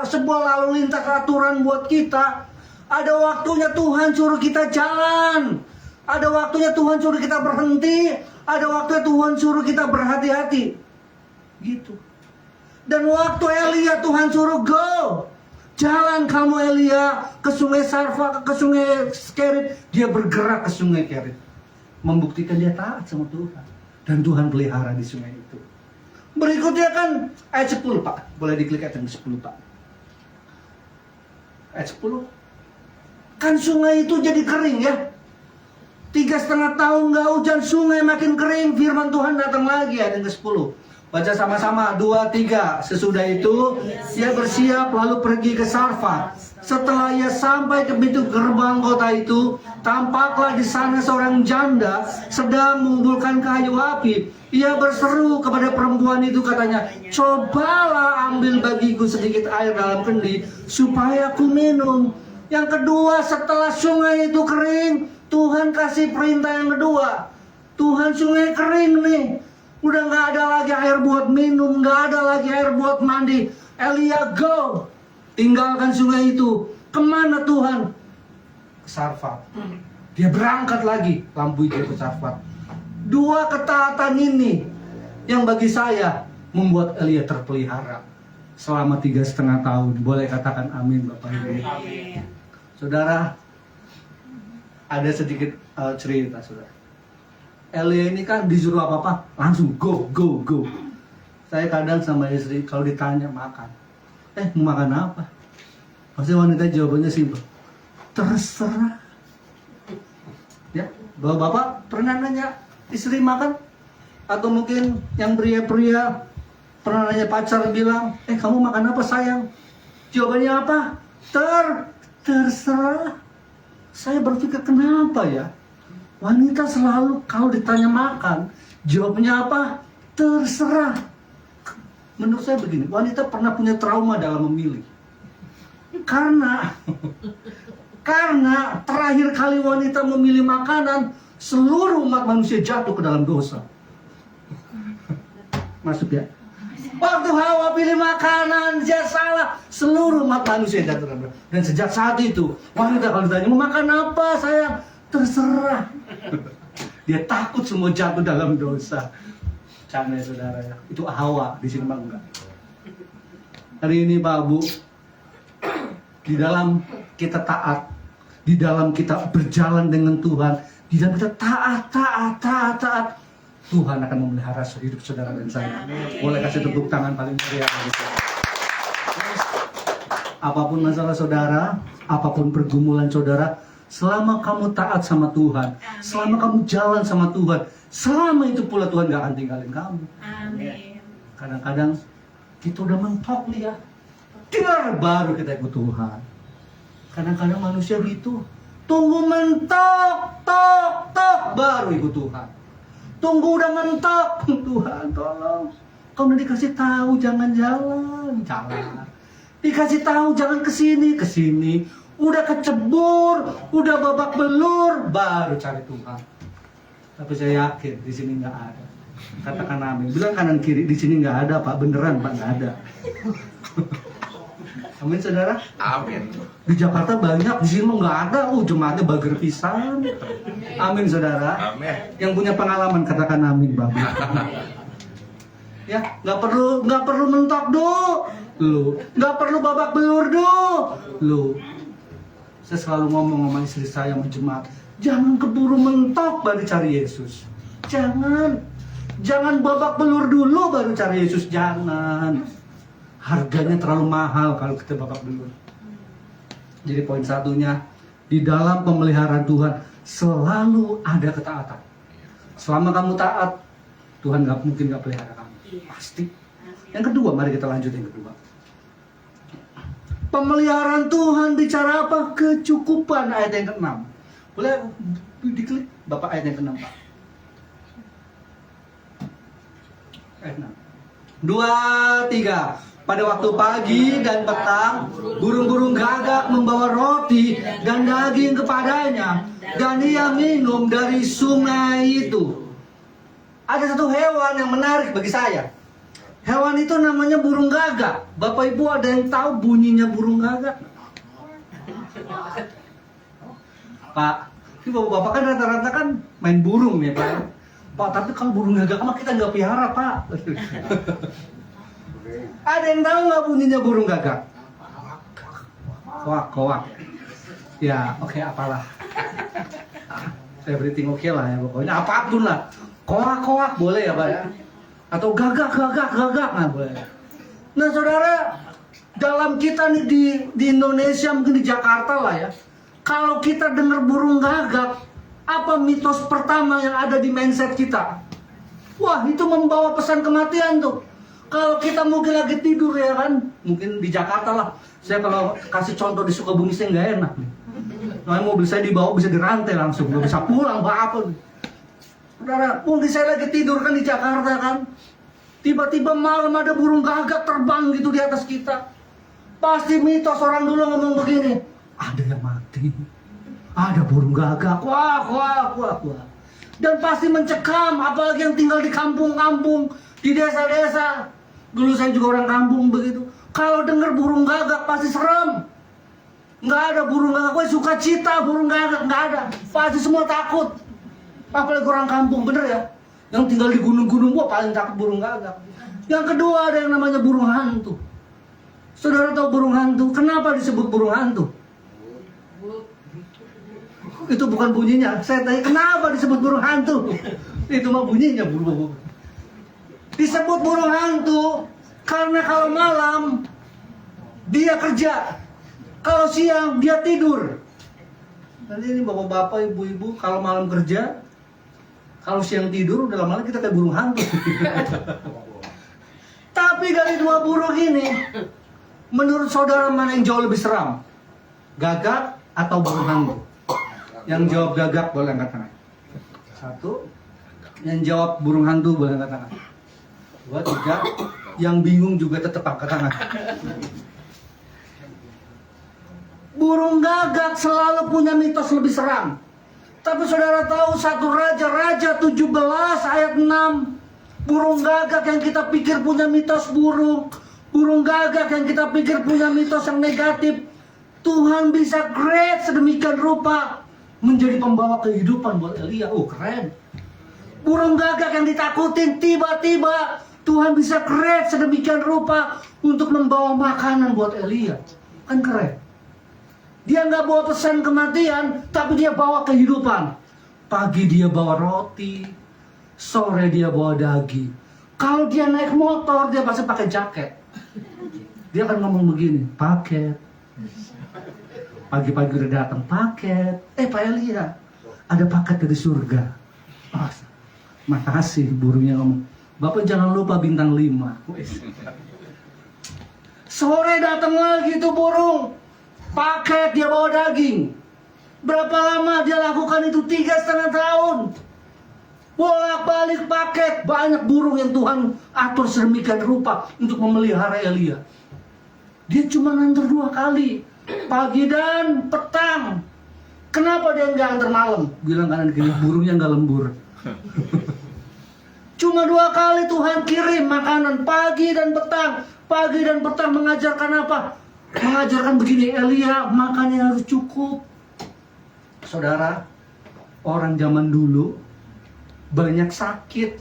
sebuah lalu lintas aturan buat kita. Ada waktunya Tuhan suruh kita jalan. Ada waktunya Tuhan suruh kita berhenti. Ada waktunya Tuhan suruh kita berhati-hati. Gitu. Dan waktu Elia Tuhan suruh go. Jalan kamu Elia ke sungai Sarfa, ke sungai Kerit. Dia bergerak ke sungai Kerit. Membuktikan dia taat sama Tuhan. Dan Tuhan pelihara di sungai itu. Berikutnya kan ayat 10 Pak. Boleh diklik ayat yang 10 Pak. Ayat 10. Kan sungai itu jadi kering ya. 3,5 tahun gak hujan, sungai makin kering. Firman Tuhan datang lagi ayat yang ke-10. Baca sama-sama, 2, 3. Sesudah itu ia bersiap lalu pergi ke Sarfa. Setelah ia sampai ke pintu gerbang kota itu, tampaklah di sana seorang janda sedang mengumpulkan kayu api. Ia berseru kepada perempuan itu, katanya, cobalah ambil bagiku sedikit air dalam kendi supaya aku minum. Yang kedua, setelah sungai itu kering, Tuhan kasih perintah yang kedua. Tuhan, sungai kering nih, udah gak ada lagi air buat minum, gak ada lagi air buat mandi. Elia go, tinggalkan sungai itu. Kemana Tuhan? Ke Sarfat. Dia berangkat lagi, lampu hijau ke Sarfat. Dua ketaatan ini yang bagi saya membuat Elia terpelihara selama 3,5 tahun. Boleh katakan amin Bapak Ibu. Amin. Saudara, ada sedikit cerita saudara. Elia ini kan disuruh apa-apa langsung go. Saya kadang sama istri kalau ditanya makan, mau makan apa? Pasti wanita jawabannya simpel, terserah. Ya, bapak pernah nanya istri makan? Atau mungkin yang pria-pria pernah nanya pacar bilang, kamu makan apa sayang? Jawabannya apa? Terserah. Saya berpikir kenapa ya? Wanita selalu kalau ditanya makan, jawabnya apa? Terserah. Menurut saya begini, wanita pernah punya trauma dalam memilih. Karena terakhir kali wanita memilih makanan, seluruh umat manusia jatuh ke dalam dosa. Masuk ya? Waktu Hawa pilih makanan, dia salah. Seluruh umat manusia jatuh ke dalam dosa. Dan sejak saat itu, wanita kalau ditanya, mau makan apa sayang? Terserah. Dia takut semua jatuh dalam dosa. Canda saudara ya. Itu Hawa, di sini mah enggak. Hari ini Pak Bu, di dalam kita taat, di dalam kita berjalan dengan Tuhan, di dalam kita taat, Tuhan akan memelihara hidup saudara dan saya. Boleh kasih tepuk tangan paling meriah. Apapun masalah saudara, apapun pergumulan saudara, selama kamu taat sama Tuhan, selama kamu jalan sama Tuhan, selama itu pula Tuhan gak akan tinggalin kamu. Amin. Kadang-kadang kita udah mentok nih ya, baru kita ikut Tuhan. Kadang-kadang manusia gitu, tunggu mentok, baru ikut Tuhan. Tunggu udah mentok, Tuhan tolong. Kau udah dikasih tahu jangan jalan. Dikasih tahu jangan kesini. Udah kecebur, udah babak belur, baru cari Tuhan. Tapi saya yakin di sini nggak ada. Katakan amin. Bilang kanan kiri, di sini nggak ada Pak. Beneran Pak, nggak ada. Amin saudara. Amin. Di Jakarta banyak, di sini mah nggak ada. Jemaatnya bager pisan. Amin saudara. Amin. Yang punya pengalaman katakan amin Bapak. Ya, nggak perlu mentok lu. Nggak perlu babak belur lu. Saya selalu ngomong sama istri saya sama jemaat, jangan keburu mentok baru cari Yesus. Jangan babak belur dulu baru cari Yesus. Jangan. Harganya terlalu mahal kalau kita babak belur. Jadi poin satunya, di dalam pemeliharaan Tuhan selalu ada ketaatan. Selama kamu taat, Tuhan mungkin gak pelihara kamu. Pasti. Yang kedua, mari kita lanjut yang kedua. Pemeliharaan Tuhan bicara apa? Kecukupan, ayat yang ke-6. Boleh diklik Bapak ayat yang ke-6 Pak. Ayat 6. 2, 3. Pada waktu pagi dan petang, burung-burung gagak membawa roti dan daging kepadanya, dan ia minum dari sungai itu. Ada satu hewan yang menarik bagi saya. Hewan itu namanya burung gagak. Bapak Ibu ada yang tahu bunyinya burung gagak? Pak, ini bapak-bapak kan rata-rata kan main burung ya Pak. Pak, tapi kalau burung gagak mah kita nggak pelihara Pak. Ada yang tahu nggak bunyinya burung gagak? Koak, koak. Ya, oke, apalah. Everything oke lah ya pokoknya. Apapun lah. Koak, koak boleh ya Pak ya? Atau gagak, gagak, gagak nggak boleh. Nah saudara, dalam kita nih di Indonesia, mungkin di Jakarta lah ya. Kalau kita dengar burung gagak, apa mitos pertama yang ada di mindset kita? Wah, itu membawa pesan kematian tuh. Kalau kita mungkin lagi tidur ya kan, mungkin di Jakarta lah. Saya kalau kasih contoh di Sukabumi saya nggak enak nih. Nah, mobil saya dibawa bisa dirantai langsung, nggak bisa pulang, apa? Saudara, mungkin saya lagi tidur kan di Jakarta kan. Tiba-tiba malam ada burung gagak terbang gitu di atas kita. Pasti mitos orang dulu ngomong begini. Ada yang mati. Ada burung gagak. Wah, wah, wah, wah. Dan pasti mencekam, apalagi yang tinggal di kampung-kampung, di desa-desa. Dulu saya juga orang kampung begitu. Kalau dengar burung gagak pasti serem. Nggak ada burung gagak. Wah, sukacita burung gagak nggak ada. Pasti semua takut. Apalagi orang kampung, bener ya? Yang tinggal di gunung-gunung, wah paling takut burung gagak. Yang kedua ada yang namanya burung hantu. Saudara tahu burung hantu? Kenapa disebut burung hantu? Itu bukan bunyinya. Saya tanya kenapa disebut burung hantu? Itu mah bunyinya burung. Disebut burung hantu karena kalau malam dia kerja, kalau siang dia tidur. Nanti ini bapak-bapak, ibu-ibu kalau malam kerja, kalau siang tidur udah lama-lama kita kayak burung hantu. Tapi dari dua burung ini, menurut saudara mana yang jauh lebih seram? Gagak atau burung hantu? Yang jawab gagak boleh angkat tangan. Satu. Yang jawab burung hantu boleh angkat tangan. Dua, tiga. Yang bingung juga tetap angkat tangan. Burung gagak selalu punya mitos lebih seram. Tapi saudara tahu satu Raja 17 ayat 6. Burung gagak yang kita pikir punya mitos burung. Burung gagak yang kita pikir punya mitos yang negatif. Tuhan bisa create sedemikian rupa menjadi pembawa kehidupan buat Elia. Oh keren. Burung gagak yang ditakutin tiba-tiba Tuhan bisa create sedemikian rupa untuk membawa makanan buat Elia. Kan keren. Dia nggak bawa pesan kematian, tapi dia bawa kehidupan. Pagi dia bawa roti, sore dia bawa daging. Kalau dia naik motor, dia pasti pakai jaket. Dia akan ngomong begini, paket. Pagi-pagi udah datang paket. Pak Elia, ada paket dari surga. Oh, makasih, burungnya ngomong. Bapak jangan lupa bintang 5. Sore datang lagi tuh burung. Paket, dia bawa daging. Berapa lama dia lakukan itu? 3,5 tahun. Bolak-balik paket. Banyak burung yang Tuhan atur sedemikian rupa untuk memelihara Elia. Dia cuma nganter 2 kali. Pagi dan petang. Kenapa dia nggak antar malam? Bilang kanan kiri, burungnya nggak lembur. Cuma 2 kali Tuhan kirim makanan pagi dan petang. Pagi dan petang mengajarkan apa? Mengajarkan begini, Elia makannya harus cukup. Saudara, orang zaman dulu banyak sakit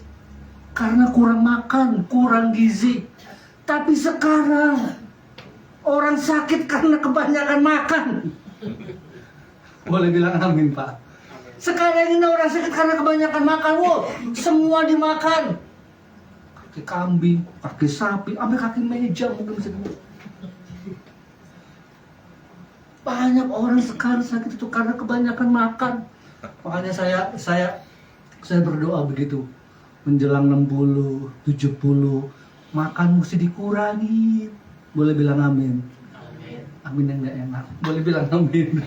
karena kurang makan, kurang gizi. Tapi sekarang orang sakit karena kebanyakan makan. Boleh bilang amin Pak. Sekarang ini orang sakit karena kebanyakan makan. Wow, semua dimakan. Kaki kambing, kaki sapi, sampai kaki meja mungkin bisa dimakan. Banyak orang sekarang sakit itu karena kebanyakan makan. Makanya saya berdoa begitu. Menjelang 60, 70, makan mesti dikurangi. Boleh bilang amin. Amin yang gak enak. Boleh bilang amin.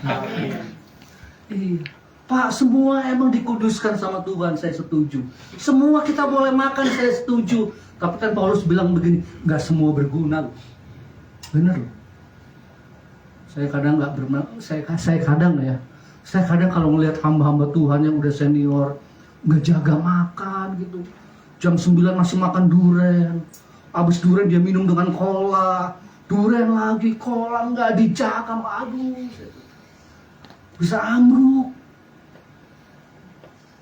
Iya. Pak, semua emang dikuduskan sama Tuhan, saya setuju. Semua kita boleh makan, saya setuju. Tapi kan Paulus bilang begini, nggak semua berguna loh. Bener loh. Saya kadang nggak saya kadang kalau ngelihat hamba-hamba Tuhan yang udah senior nggak jaga makan gitu, jam 9 masih makan duren, abis duren dia minum dengan cola, duren lagi, cola, nggak dijaga, aduh bisa ambruk.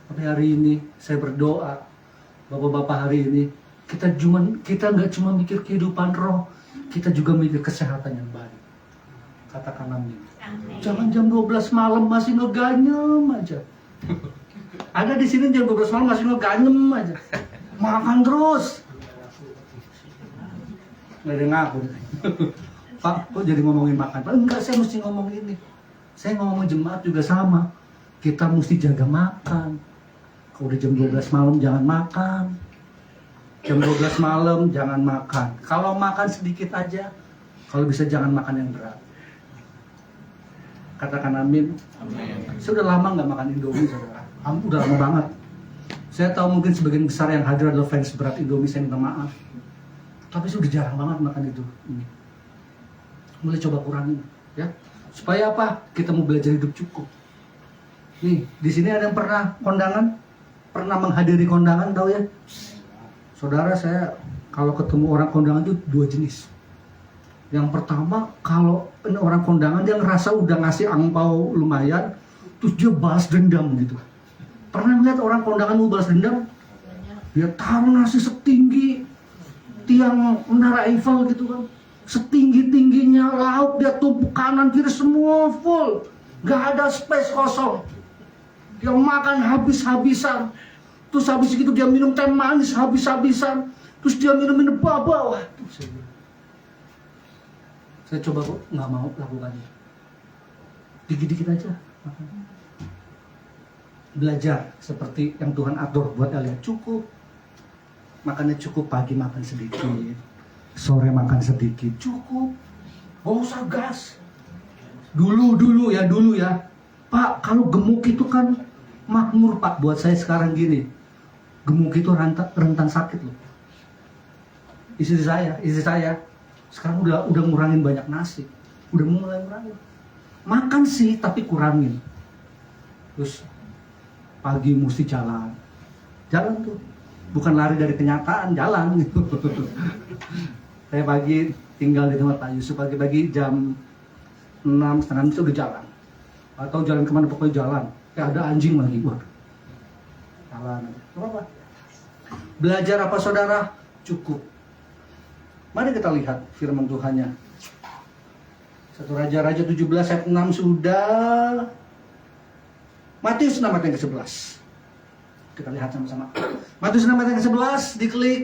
Tapi hari ini saya berdoa, bapak-bapak, hari ini kita nggak cuma mikir kehidupan roh, kita juga mikir kesehatan yang baik. Katakan amin. Jangan jam 12 malam masih ngeganyem aja. Ada di sini jam 12 malam masih ngeganyem aja. Makan terus. Nggak ada yang ngaku. Pak, kok jadi ngomongin makan? Pak, enggak, saya mesti ngomong ini. Saya ngomong jemaat juga sama. Kita mesti jaga makan. Kalau udah jam 12 malam jangan makan. Jam 12 malam jangan makan. Kalau makan sedikit aja. Kalau bisa jangan makan yang berat. Katakan amin. Saya udah lama nggak makan Indomie, saudara. Udah lama banget. Saya tahu mungkin sebagian besar yang hadir adalah fans berat Indomie, saya minta maaf. Tapi sudah jarang banget makan itu. Mulai coba kurangin, ya. Supaya apa? Kita mau belajar hidup cukup. Nih, di sini ada yang pernah kondangan? Pernah menghadiri kondangan, tahu ya? Saudara, saya kalau ketemu orang kondangan itu dua jenis. Yang pertama, kalau orang kondangan dia ngerasa udah ngasih angpau lumayan, terus dia balas dendam gitu. Pernah lihat orang kondangan mau balas dendam? Dia taruh nasi setinggi tiang menara Eiffel gitu kan, setinggi-tingginya, lauk dia tumpuk kanan kiri semua full, nggak ada space kosong. Dia makan habis-habisan, terus habis itu dia minum teh manis habis-habisan, terus dia minum bawah. Saya coba kok nggak mau lakukannya. Dikit-dikit aja. Belajar seperti yang Tuhan atur buat kalian. Cukup. Makannya cukup, pagi makan sedikit, sore makan sedikit, cukup. Gak usah gas. Dulu ya. Pak, kalau gemuk itu kan makmur, Pak. Buat saya sekarang gini. Gemuk itu rentan sakit loh. Istri saya sekarang udah ngurangin banyak nasi, udah mulai ngurangin. Makan sih tapi kurangin. Terus pagi mesti jalan tuh, bukan lari dari kenyataan, jalan gitu. Saya pagi tinggal di tempat Pak Yusuf, pagi-pagi jam 6:30 itu udah jalan, atau jalan kemana pokoknya jalan. Kayak ada anjing lagi, waduh, jalan. Apa? Belajar apa saudara? Cukup. Mari kita lihat firman Tuhannya. 1 Raja-Raja 17 ayat 6 sudah. Matius 6 ayat yang ke-11. Kita lihat sama-sama. Matius 6 ayat yang ke-11, diklik.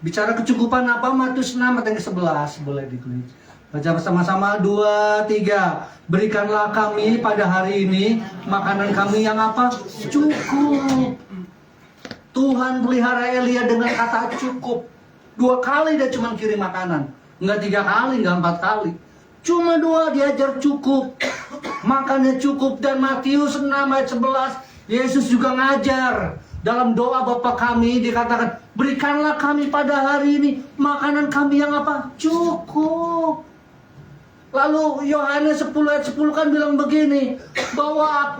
Bicara kecukupan apa? Matius 6 ayat yang ke-11, boleh diklik. Baca bersama-sama, 2, 3. Berikanlah kami pada hari ini makanan kami yang apa? Cukup. Tuhan pelihara Elia dengan kata cukup. 2 kali dia cuma kirim makanan, nggak 3 kali, nggak 4 kali, cuma 2 diajar cukup, makannya cukup. Dan Matius 6 ayat 11, Yesus juga ngajar dalam doa Bapa kami, dikatakan berikanlah kami pada hari ini makanan kami yang apa? Cukup. Lalu Yohanes 10 ayat 10 kan bilang begini, bahwa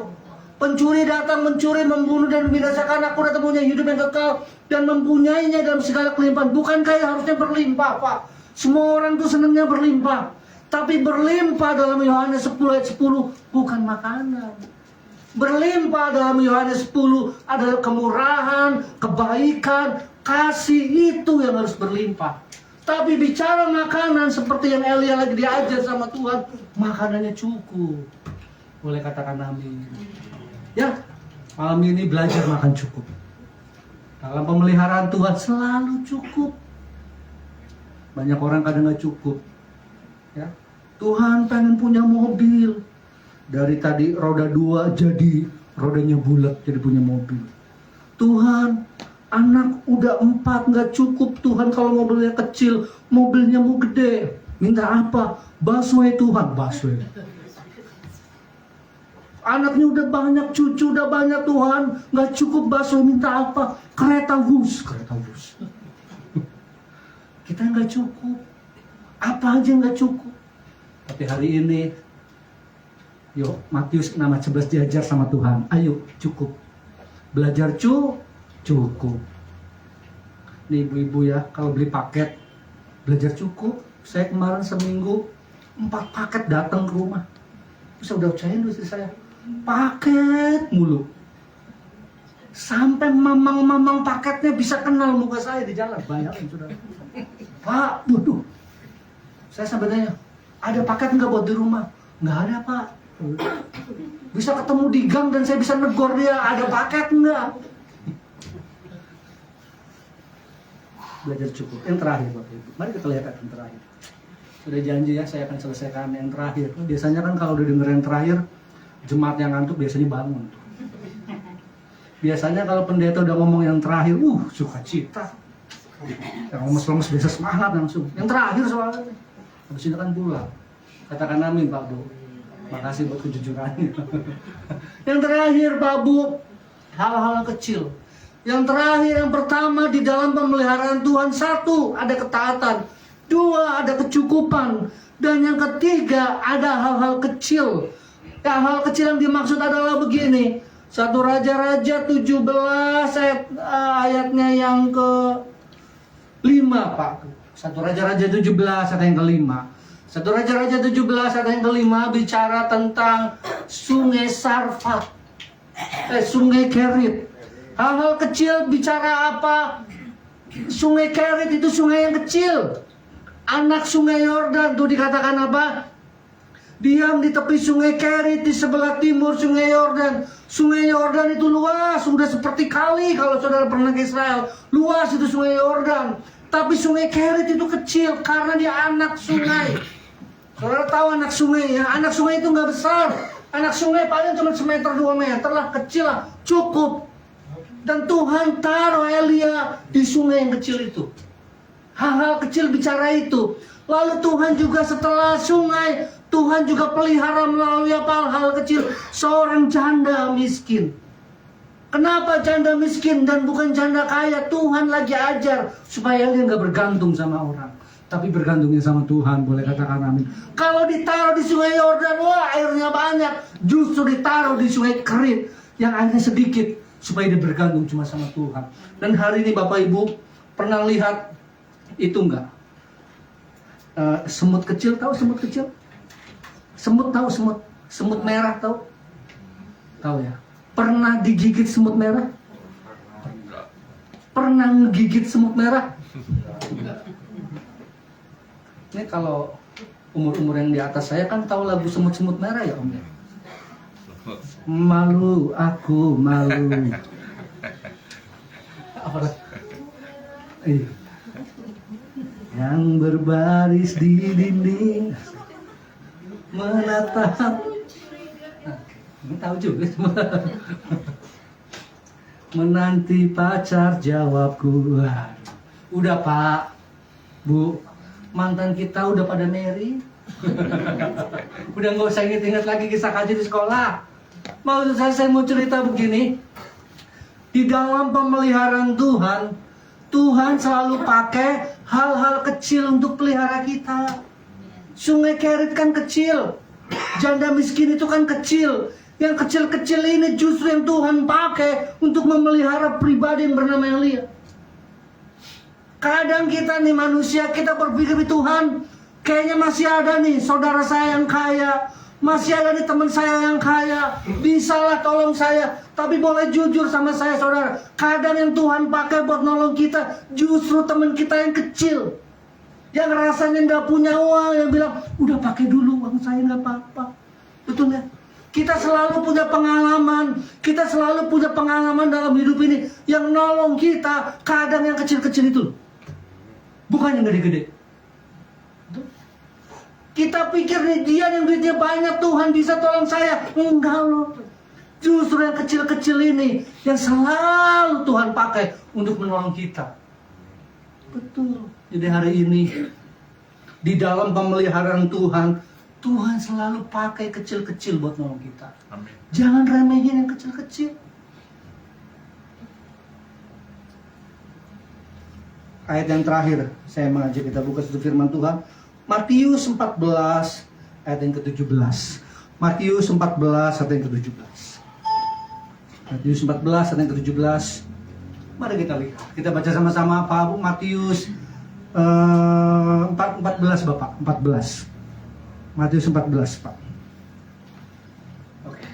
pencuri datang mencuri, membunuh dan membinasakan. Aku datang punya hidup yang kekal dan mempunyainya dalam segala kelimpahan. Bukankah harusnya berlimpah, Pak? Semua orang tuh senangnya berlimpah. Tapi berlimpah dalam Yohanes 10 ayat 10 bukan makanan. Berlimpah dalam Yohanes 10 adalah kemurahan, kebaikan, kasih, itu yang harus berlimpah. Tapi bicara makanan seperti yang Elia lagi diajar sama Tuhan, makanannya cukup. Boleh katakan amin. Ya, malam ini belajar makan cukup. Dalam pemeliharaan Tuhan selalu cukup. Banyak orang kadang nggak cukup. Ya, Tuhan pengen punya mobil. Dari tadi roda 2 jadi rodanya bulat, jadi punya mobil. Tuhan, anak udah 4 nggak cukup. Tuhan, kalau mobilnya kecil, mobilnya mau gede. Minta apa? Busway Tuhan, busway. Anaknya udah banyak, cucu udah banyak Tuhan, nggak cukup busway, minta apa? Kereta bus, kereta bus. kita nggak cukup. Apa aja nggak cukup. Tapi hari ini, yuk Matius 6:11 diajar sama Tuhan. Ayo cukup. Belajar cukup. Nih ibu-ibu ya, kalau beli paket, belajar cukup. Saya kemarin seminggu 4 paket datang ke rumah. Saya udah percaya dulu istri saya. Paket mulu. Sampai mamang-mamang paketnya bisa kenal muka saya di jalan. Bayangin saudara. Pak, waduh. Saya sampai tanya, ada paket nggak buat di rumah? Nggak ada pak. Bisa ketemu di gang dan saya bisa negor dia, ada paket nggak? Belajar cukup. Yang terakhir Bapak Ibu. Mari kita lihat yang terakhir. Sudah janji ya, saya akan selesaikan yang terakhir. Biasanya kan kalau udah denger yang terakhir, jemaat yang ngantuk biasanya bangun. Biasanya kalau pendeta udah ngomong yang terakhir, sukacita. Yang lemes-lemes biasa semangat langsung. Yang terakhir soalnya. Habis ini kan pulang. Katakan amin Pak Bu. Makasih buat kejujurannya. Yang terakhir Pak Bu, hal-hal kecil. Yang terakhir, yang pertama di dalam pemeliharaan Tuhan, 1, ada ketaatan. 2, ada kecukupan. Dan yang ketiga, ada hal-hal kecil. Hal kecil yang dimaksud adalah begini. 1 Raja-Raja 17 ayatnya yang ke-5 Pak. 1 Raja-Raja 17 ayat yang ke-5. 1 Raja-Raja 17 ayat yang ke-5 bicara tentang sungai Sarfat. Sungai Kerit. Hal-hal kecil bicara apa? Sungai Kerit itu sungai yang kecil. Anak sungai Yordan itu dikatakan apa? Diam di tepi sungai Kerit di sebelah timur sungai Yordan. Sungai Yordan itu luas, sudah seperti kali kalau saudara pernah ke Israel. Luas itu sungai Yordan. Tapi sungai Kerit itu kecil karena dia anak sungai. Saudara tahu anak sungai ya? Anak sungai itu nggak besar. Anak sungai paling cuma 1 meter 2 meter lah, kecil lah, cukup. Dan Tuhan taruh Elia di sungai yang kecil itu. Hal-hal kecil bicara itu. Lalu Tuhan juga setelah sungai, Tuhan juga pelihara melalui apa? Hal kecil. Seorang janda miskin. Kenapa janda miskin dan bukan janda kaya? Tuhan lagi ajar supaya dia nggak bergantung sama orang, tapi bergantungnya sama Tuhan. Boleh katakan amin. Kalau ditaruh di sungai Yordan, wah airnya banyak. Justru ditaruh di sungai Kerit yang airnya sedikit, supaya dia bergantung cuma sama Tuhan. Dan hari ini Bapak Ibu pernah lihat itu enggak? Semut kecil, tahu semut kecil? Semut tahu semut? Semut merah tahu? Tahu ya? Pernah digigit semut merah? Pernah ngegigit semut merah? Ini kalau umur-umur yang di atas saya kan tahu lagu semut-semut merah ya Om ya? Malu, aku malu. Apa? Yang berbaris di dinding menatap. Ini tahu juga. Menanti pacar jawabku. Udah Pak, Bu, mantan kita udah pada marry. Udah nggak usah inget-inget lagi kisah kaji di sekolah. Maksud saya mau cerita begini. Di dalam pemeliharaan Tuhan, Tuhan selalu pakai hal-hal kecil untuk pelihara kita. Sungai Kerit kan kecil. Janda miskin itu kan kecil. Yang kecil-kecil ini justru yang Tuhan pakai untuk memelihara pribadi yang bernama Elia. Kadang kita nih manusia, kita berpikir Tuhan, kayaknya masih ada nih saudara saya yang kaya, masih ada nih teman saya yang kaya, bisalah tolong saya. Tapi boleh jujur sama saya saudara, kadang yang Tuhan pakai buat nolong kita justru teman kita yang kecil, yang rasanya nggak punya uang, yang bilang udah pakai dulu uang saya nggak apa-apa. Betul nggak? Kita selalu punya pengalaman, kita selalu punya pengalaman dalam hidup ini yang nolong kita. Kadang yang kecil-kecil itu, bukan yang gede-gede. Kita pikir nih dia yang duitnya banyak, Tuhan bisa tolong saya. Enggak loh. Justru yang kecil-kecil ini yang selalu Tuhan pakai untuk menolong kita. Betul. Jadi hari ini di dalam pemeliharaan Tuhan, Tuhan selalu pakai kecil-kecil buat nolong kita. Amin. Jangan remehin yang kecil-kecil. ayat yang terakhir, saya mengajak kita buka satu firman Tuhan. Matius 14 ayat yang ke-17. Matius 14 ayat yang ke-17. Matius 14 ayat yang ke-17. Mari kita lihat. Kita baca sama-sama Pak Bu. Matius 14 Bapak, 14. Matius 14 Pak. Oke.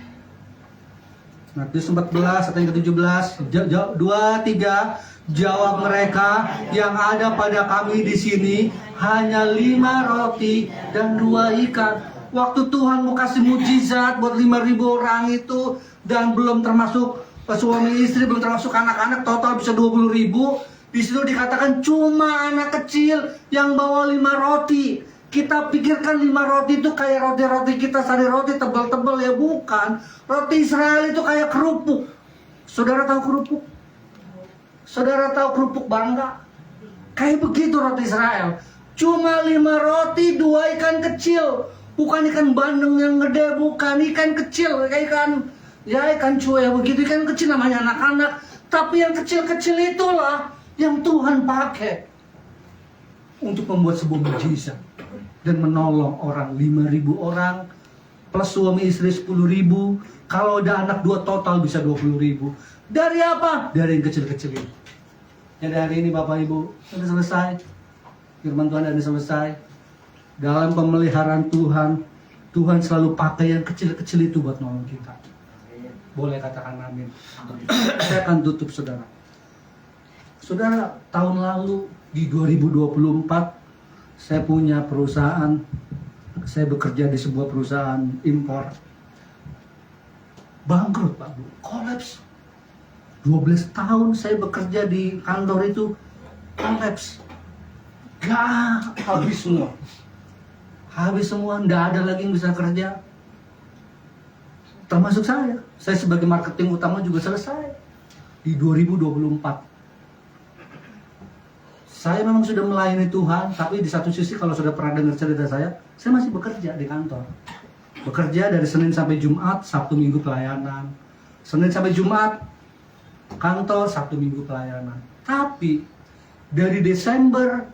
Matius 14 ayat yang ke-17. 2, 3. Jawab mereka, yang ada pada kami di sini hanya 5 roti dan 2 ikan. Waktu Tuhan mau kasih mujizat buat 5.000 orang itu, dan belum termasuk suami istri, belum termasuk anak-anak, total bisa 20.000. Di situ dikatakan cuma anak kecil yang bawa 5 roti. Kita pikirkan 5 roti itu kayak roti-roti kita, sari roti tebal-tebal, ya bukan. Roti Israel itu kayak kerupuk. Saudara tahu kerupuk? Saudara tahu kerupuk Bangka? Kayak begitu roti Israel. Cuma 5 roti, 2 ikan kecil. Bukan ikan bandeng yang gede, bukan. Ikan kecil, kayak ikan cuy, begitu. Ikan kecil namanya anak-anak. Tapi yang kecil-kecil itulah yang Tuhan pakai untuk membuat sebuah mujizat dan menolong orang. 5.000 orang plus suami istri 10.000. Kalau ada anak 2 total bisa 20.000. Dari apa? Dari yang kecil-kecil itu. Jadi hari ini Bapak Ibu, sudah selesai. Firman Tuhan sudah selesai. Dalam pemeliharaan Tuhan, Tuhan selalu pakai yang kecil-kecil itu buat nolong kita. Boleh katakan amin. Saya akan tutup saudara. Saudara, tahun lalu di 2024 saya punya perusahaan. Saya bekerja di sebuah perusahaan impor. Bangkrut Pak Bu, kolaps. 12 tahun saya bekerja di kantor itu, kolaps. Gak, habis semua. Habis semua, nggak ada lagi yang bisa kerja. Termasuk saya. Saya sebagai marketing utama juga selesai. Di 2024. Saya memang sudah melayani Tuhan, tapi di satu sisi kalau sudah pernah dengar cerita saya masih bekerja di kantor. Bekerja dari Senin sampai Jumat, Sabtu Minggu pelayanan. Senin sampai Jumat, kantor, Sabtu Minggu pelayanan. Tapi dari Desember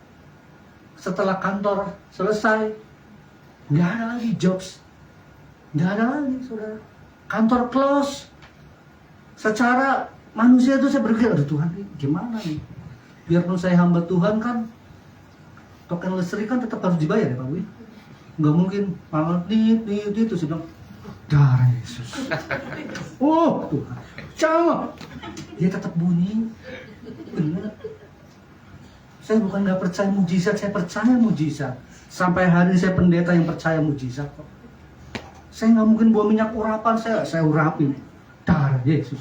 setelah kantor selesai, nggak ada lagi jobs, nggak ada lagi saudara. Kantor close. Secara manusia itu saya berpikir, aduh Tuhan, gimana nih? Biarpun saya hamba Tuhan kan, token listrik kan tetap harus dibayar ya Pak Wi. Nggak mungkin malah itu saya bilang, darah Yesus. Oh Tuhan, jangan. Dia tetap bunyi. Benar. Saya bukan nggak percaya mujizat, saya percaya mujizat. Sampai hari ini saya pendeta yang percaya mujizat kok. Saya nggak mungkin bawa minyak urapan, saya urapin. Darah Yesus.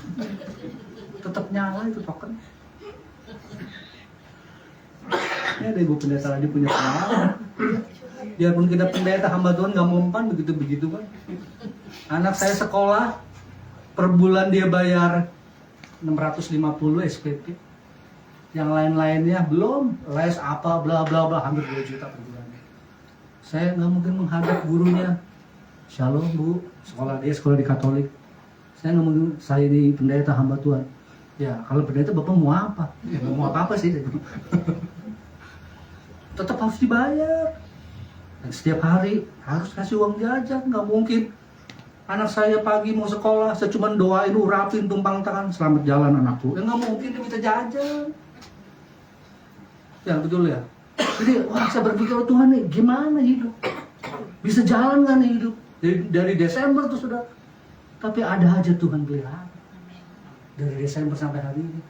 Tetap nyala itu token. Ini ada ibu pendeta lagi punya pengalaman. Biarpun kita pendeta hamba Tuhan nggak mempan begitu kan. Anak saya sekolah per bulan dia bayar 650 SPP. Yang lain-lainnya belum, les apa bla bla bla, hampir 2 juta per bulan. Saya nggak mungkin menghadap gurunya. Shalom Bu, sekolah di Katolik. Saya nggak mungkin, saya di pendeta hamba Tuhan. Ya kalau pendeta Bapak mau apa? Ya, mau apa sih? Tetap harus dibayar. Dan setiap hari harus kasih uang jajan, nggak mungkin. Anak saya pagi mau sekolah, saya cuma doain, urapin, tumpang tangan, selamat jalan anakku. Ya nggak mungkin dia minta jajan. Ya betul ya. Jadi wah saya berpikir, oh, Tuhan nih gimana hidup? Bisa jalan nggak nih hidup? Dari Desember tuh sudah. Tapi ada aja Tuhan pelihara. Dari Desember sampai hari ini.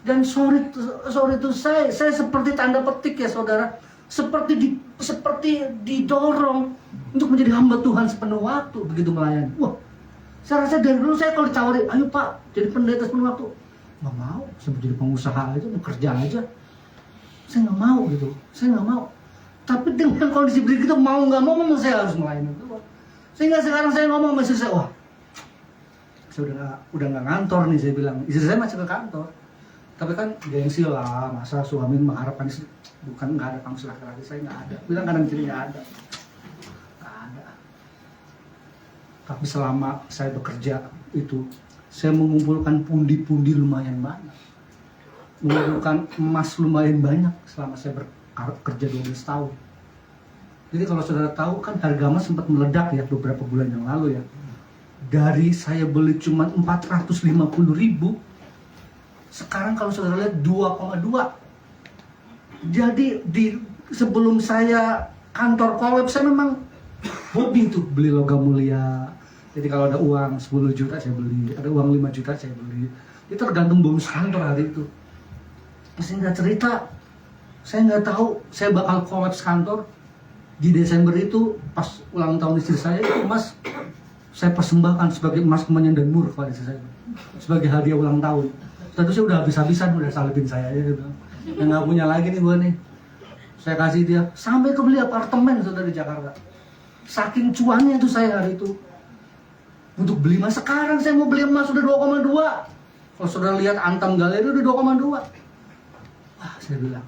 Dan sorry tuh saya seperti tanda petik ya saudara. Seperti didorong untuk menjadi hamba Tuhan sepenuh waktu begitu melayani. Wah, saya rasa dari dulu saya kalau ditawarin, ayo Pak, jadi pendeta sepenuh waktu, nggak mau. Saya menjadi pengusaha aja, mau kerja aja. Saya nggak mau gitu, saya nggak mau. Tapi dengan kondisi begitu mau nggak mau, memang saya harus melayani Tuhan. Sehingga sekarang saya ngomong sama istri saya, wah, saya udah nggak ngantor nih, saya bilang. Istri saya masih ke kantor. Tapi kan gengsi lah, masa suami mengharapkan istri, bukan nggak ada kamu laki-laki, saya nggak ada. Bilang kanan kiri nggak ada. Tapi selama saya bekerja itu, saya mengumpulkan pundi-pundi lumayan banyak. mengumpulkan emas lumayan banyak selama saya bekerja 12 tahun. Jadi kalau saudara tahu kan harga emas sempat meledak ya beberapa bulan yang lalu ya. Dari saya beli cuma 450.000, sekarang kalau saudara lihat 2,2. Jadi sebelum saya kantor collab, saya memang hobi tuh beli logam mulia. Jadi kalau ada uang 10 juta saya beli, ada uang 5 juta saya beli. Itu tergantung bonus kantor hari itu. Singkat cerita, saya nggak tahu saya bakal collab kantor di Desember itu pas ulang tahun istri saya itu emas saya persembahkan sebagai emas kemenyan dan mur kepada istri saya sebagai hadiah ulang tahun. Tentu saya udah habis-habisan udah salibin saya ya gitu. Yang nggak punya lagi nih gua nih. Saya kasih dia sampai ke beli apartemen sudah di Jakarta. Saking cuannya itu saya hari itu untuk beli emas. Sekarang saya mau beli emas sudah 2,2. Kalau saudara lihat Antam Galeri udah 2,2. Wah, saya bilang.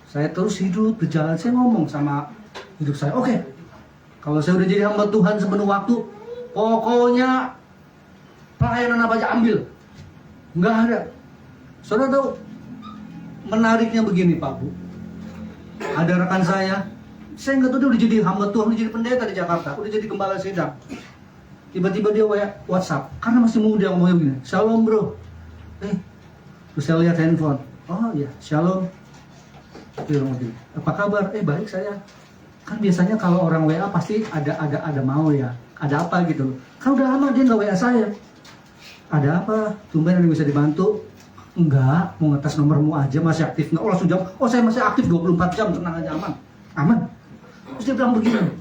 Saya terus hidup berjalan, saya ngomong sama hidup saya, oke, kalau saya udah jadi hamba Tuhan sepenuh waktu, pokoknya pelayanan apa aja ambil. Nggak ada. Saudara tahu, menariknya begini Pak Bu. Ada rekan saya nggak tahu dia udah jadi hamba Tuhan, udah jadi pendeta di Jakarta, udah jadi gembala sidang. Tiba-tiba dia WhatsApp, karena masih muda ngomongnya begini, Shalom bro. Terus saya lihat handphone, oh iya, Shalom. Apa kabar? Baik saya. Kan biasanya kalau orang WA pasti ada mau ya, ada apa gitu. Kan udah lama dia nggak WA saya. Ada apa? Tumben ada bisa dibantu? Enggak, mau ngetes nomormu aja masih aktif nggak? Oh langsung jawab, oh saya masih aktif 24 jam, tenang aja, aman. Terus dia bilang begini,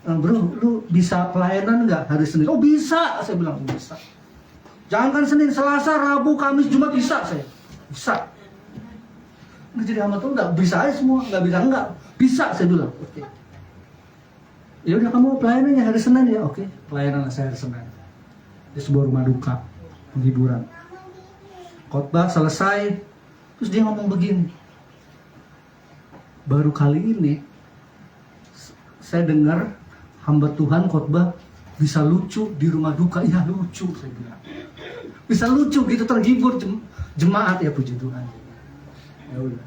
bro, lu bisa pelayanan nggak hari Senin? Oh bisa, saya bilang bisa. Jangan kan Senin, Selasa, Rabu, Kamis, Jumat bisa saya, bisa. Nggak jadi hamba Tuhan nggak bisa aja semua, nggak bisa saya bilang. Oke. Ya udah kamu pelayanannya hari Senin ya, oke. Pelayanan saya hari Senin di sebuah rumah duka penghiburan. Khotbah selesai, terus dia ngomong begini. Baru kali ini saya dengar hamba Tuhan khotbah bisa lucu di rumah duka. Ya lucu saya bilang. Bisa lucu gitu, terhibur jemaat ya, puji Tuhan. Ya udah.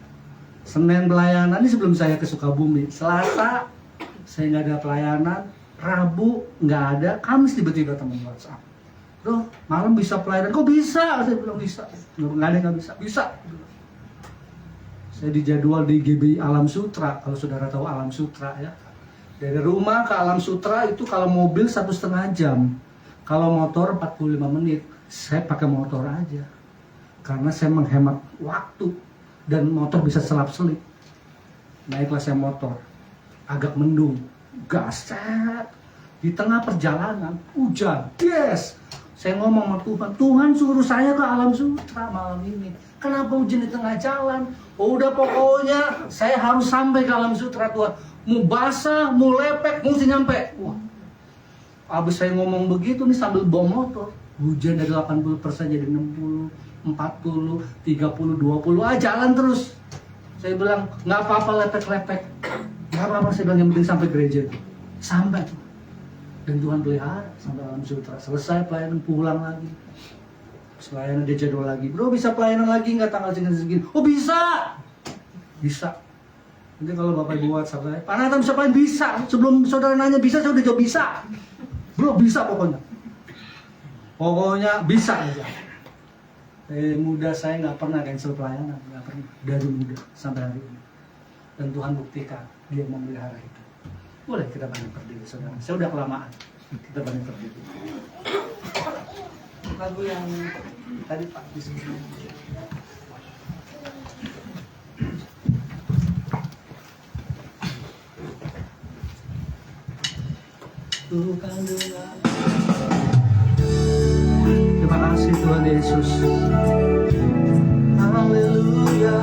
Senin pelayanan ini sebelum saya ke Sukabumi. Selasa saya nggak ada pelayanan, Rabu nggak ada, Kamis tiba-tiba teman WhatsApp, bro malam bisa pelayanan. Kok bisa? Saya bilang bisa. Nggak ada nggak bisa. Saya dijadwal di GBI Alam Sutra. Kalau saudara tahu Alam Sutra ya, dari rumah ke Alam Sutra itu kalau mobil 1,5 jam, kalau motor 45 menit. Saya pakai motor aja karena saya menghemat waktu. Dan motor bisa selap-selip. Naiklah saya motor, agak mendung, gaset. Di tengah perjalanan, hujan, yes. Saya ngomong sama Tuhan, Tuhan suruh saya ke Alam Sutra malam ini. Kenapa hujan di tengah jalan? Udah pokoknya saya harus sampai ke Alam Sutra Tuhan. Mau basah, mau lepek, mesti nyampe. Wah, abis saya ngomong begitu nih sambil bawa motor, hujan dari 80% jadi 60. 40, 30, 20, jalan terus. Saya bilang, nggak apa-apa lepek-lepek. Nggak apa-apa, saya bilang yang penting sampai gereja. Sampai tuh. Dan Tuhan pelihara sampai Alam Sutra. Selesai pelayanan, pulang lagi. Pelayanan dia jadwal lagi. Bro bisa pelayanan lagi nggak tanggal segini? Oh bisa. Bisa. Nanti kalau Bapak Ibu WhatsApp saya, Pak Nathan bisa pelayanan? Bisa. Sebelum saudara nanya bisa, saya udah jawab bisa. Bro bisa pokoknya. Pokoknya bisa aja. Muda saya nggak pernah cancel pelayanan, nggak pernah, dari muda sampai hari ini. Dan Tuhan buktikan dia memelihara itu. Boleh kita banyak berdiri, saudara. Saya udah kelamaan. Kita banyak berdiri. Lagu yang tadi Pak disebut. Tuhan dengan. Terima kasih Tuhan Yesus. Haleluya.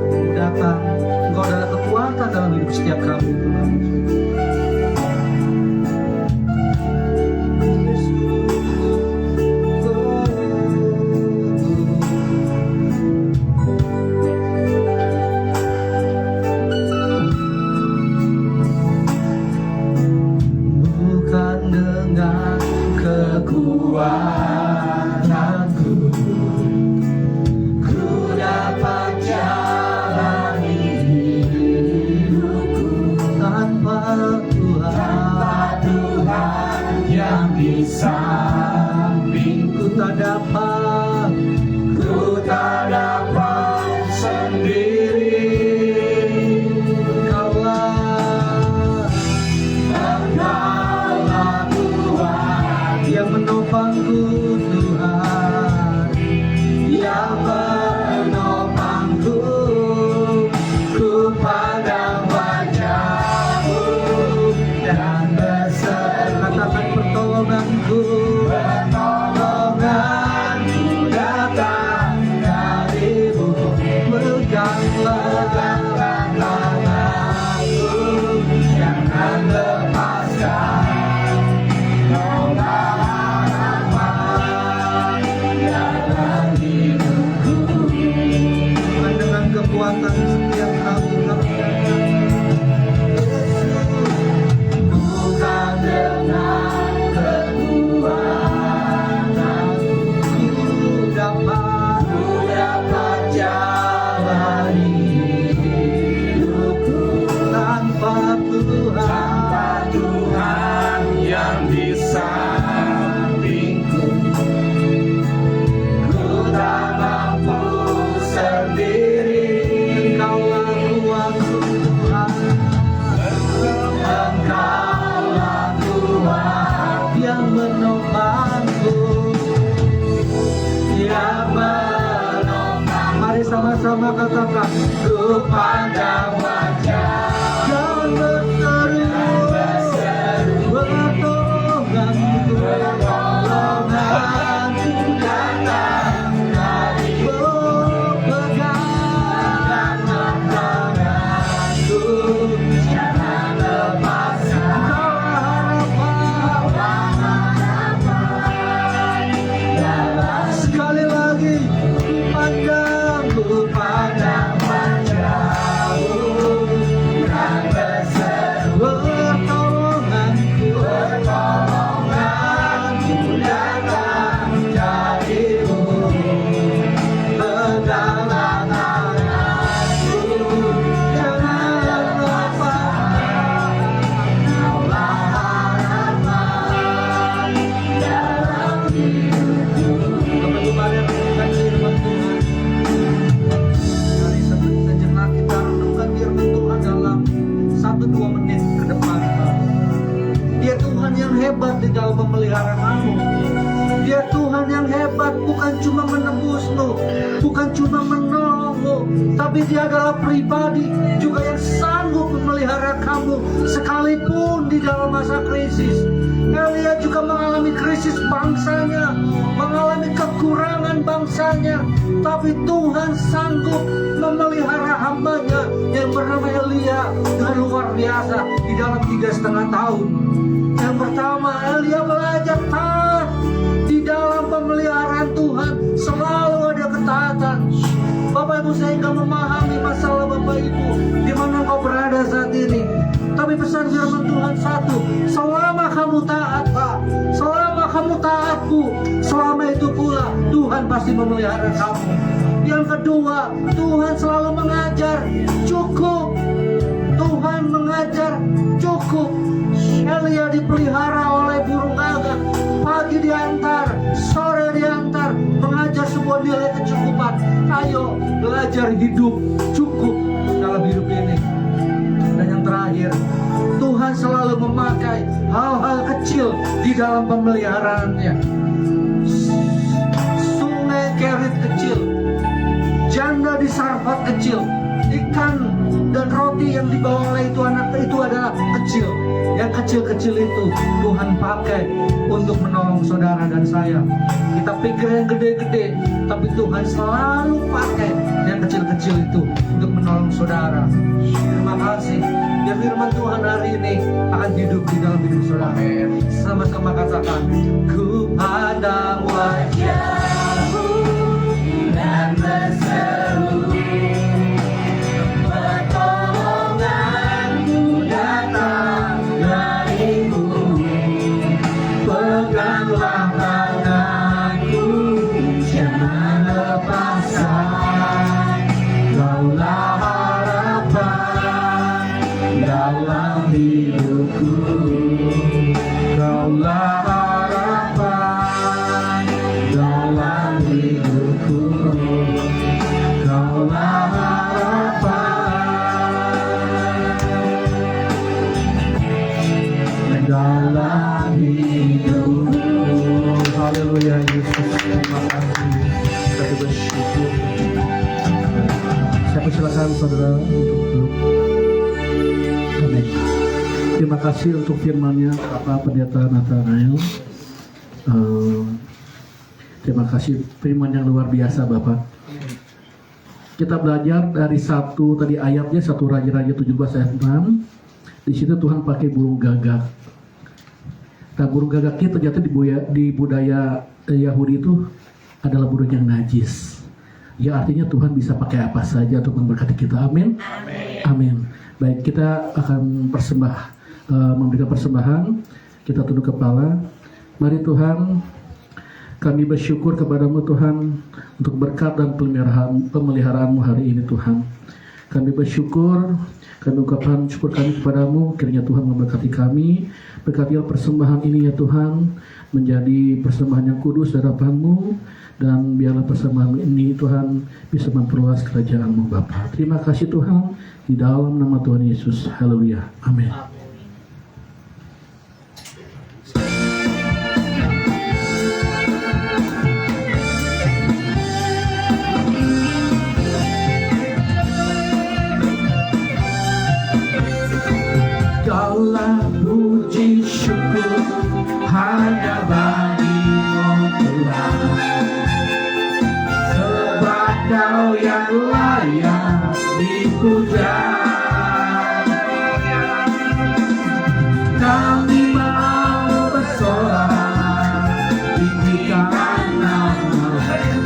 Kamu datang, Engkau adalah kekuatan dalam hidup setiap kami Tuhan. Bukan dengan kekuatanku, sampingku tak dapat sendiri. Engkaulah Tuhan yang menopangku, Tuhan yang menopangku. Ku pandang wajah-Mu dan berseru, katakan pertolonganku datang dari-Mu. Peganglah tanganku, jangan lepaskan. Kaulah harapan dalam hidupku. Dengan kekuatan setiap hari bukan dengan kekuatanku dapat jalani hidupku tanpa Tuhan yang di sampingku. Ku tak mampu sendiri. Engkaulah kuatku, Tuhan. Engkaulah Tuhan yang menopangku, yang menopang. Mari sama-sama katakan, ku pandang wajah dan berseru, pertolonganku datang dari-Mu. Pegang tanganku, jangan lepaskan. Kaulah harapan. Sekali lagi, ku pandang wajah-Mu dan berseru, pertolonganku datang dari-Mu. Peganglah tanganku, jangan lepaskan. Kaulah harapan dalam hidupku. Mari renungkan firman Tuhan. Mari sejenak kita renungkan firman Tuhan dalam 1-2 menit ke depan. Dia Tuhan yang hebat di dalam memelihara kamu. Dia Tuhan yang hebat, bukan cuma menebusmu, bukan cuma menolongmu, tapi Dia adalah pribadi juga yang sanggup memelihara kamu sekalipun di dalam masa krisis. Elia juga mengalami krisis bangsanya, mengalami kekurangan bangsanya, tapi Tuhan sanggup memelihara hambanya yang bernama Elia dengan luar biasa di dalam 3,5 tahun. Yang pertama, Elia belajar taat. Di dalam pemeliharaan Tuhan selalu ada ketaatan. Bapak Ibu, saya nggak memahami masalah Bapak Ibu di mana kau berada saat ini. Tapi pesan firman Tuhan satu, selama kamu taat, Pak, selama kamu taat, Bu, selama itu pula Tuhan pasti memelihara kamu. Yang kedua, Tuhan selalu mengajar, cukup. Tuhan mengajar, cukup. Elia dipelihara oleh burung gagak, pagi diantar, sore diantar, mengajar sebuah nilai kecukupan. Ayo belajar hidup cukup dalam hidup ini. Dan yang terakhir, Tuhan selalu memakai hal-hal kecil di dalam pemeliharaannya. Sungai Kerit kecil, janda di Sarfat kecil, ikan dan roti yang dibawa oleh itu anak itu adalah kecil. Yang kecil-kecil itu Tuhan pakai untuk menolong saudara dan saya. Kita pikir yang gede-gede, tapi Tuhan selalu pakai yang kecil-kecil itu untuk menolong saudara. Terima kasih. Ya, firman Tuhan hari ini akan hidup di dalam hidup saudara. Sama-sama katakan, ku pandang wajah-Mu dan berseru, pertolongan-Mu datang dari-Mu. Peganglah tanganku, jangan lepaskan. Kaulah harapan dalam hidupku. Kaulah harapan terima kasih untuk firman-Nya Bapak Pendeta Nathanael. Terima kasih firman yang luar biasa Bapak. Kita belajar dari satu tadi ayatnya, 1 Raja-Raja 17 ayat 6. Di situ Tuhan pakai burung gagak. Nah, burung gagak ini ternyata di budaya Yahudi itu adalah burung yang najis. Ya, artinya Tuhan bisa pakai apa saja untuk memberkati kita. Amin. Amin. Baik, kita akan memberikan persembahan. Kita tunduk kepala. Mari Tuhan, kami bersyukur kepadamu Tuhan untuk berkat dan pemeliharaanmu hari ini Tuhan. Kami bersyukur, kami ucapkan syukur kami kepadamu, kiranya Tuhan memberkati kami. Berkatilah persembahan ini ya Tuhan, menjadi persembahan yang kudus di hadapan-Mu, dan biarlah persembahan ini Tuhan bisa memperluas kerajaan-Mu Bapa. Terima kasih Tuhan, di dalam nama Tuhan Yesus. Haleluya. Amin. Kaulah puji syukur hanya bagi-Mu Tuhan, sebab Kau yang layak dipuja. Kami mau bersorak tinggikan nama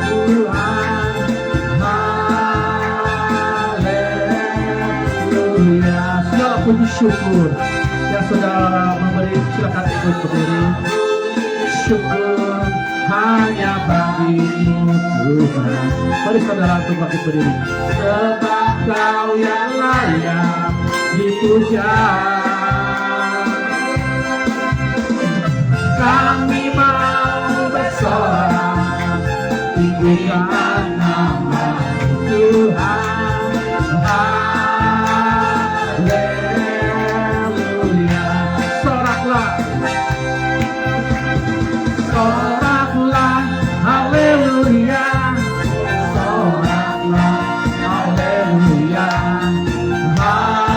Tuhan. Haleluya. Segala puji syukur yang saudara memberi, silakan ikut berdiri. Syukur hanya bagi-Mu Tuhan. Mari saudara untuk bangkit berdiri. Sebab Kau yang layak dipuja. Kami mau bersorak tinggikan nama Tuhan. Haleluya. Soraklah, soraklah, haleluya. Soraklah, haleluya. Haleluya.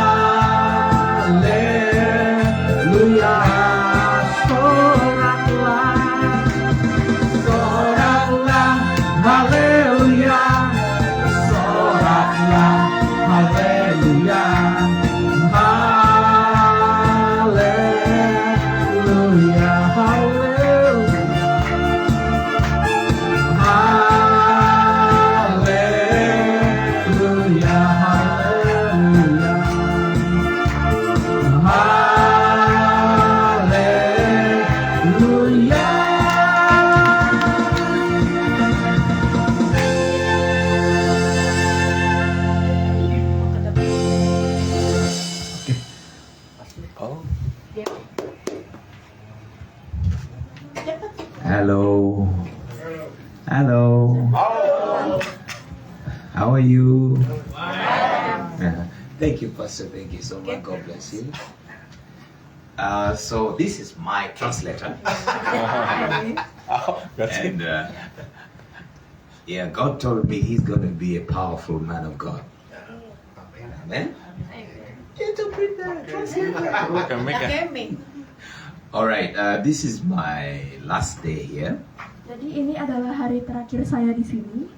Soraklah, soraklah, haleluya. Soraklah, haleluya. Haleluya. Haleluya. Haleluya. Hello. Hello. How are you? Thank you, Pastor. Thank you so much. God bless you. So this is my translator. And yeah, God told me he's going to be a powerful man of God. Amen. Interpreter, translator. All right. This is my last day here. Jadi ini adalah hari terakhir saya di sini.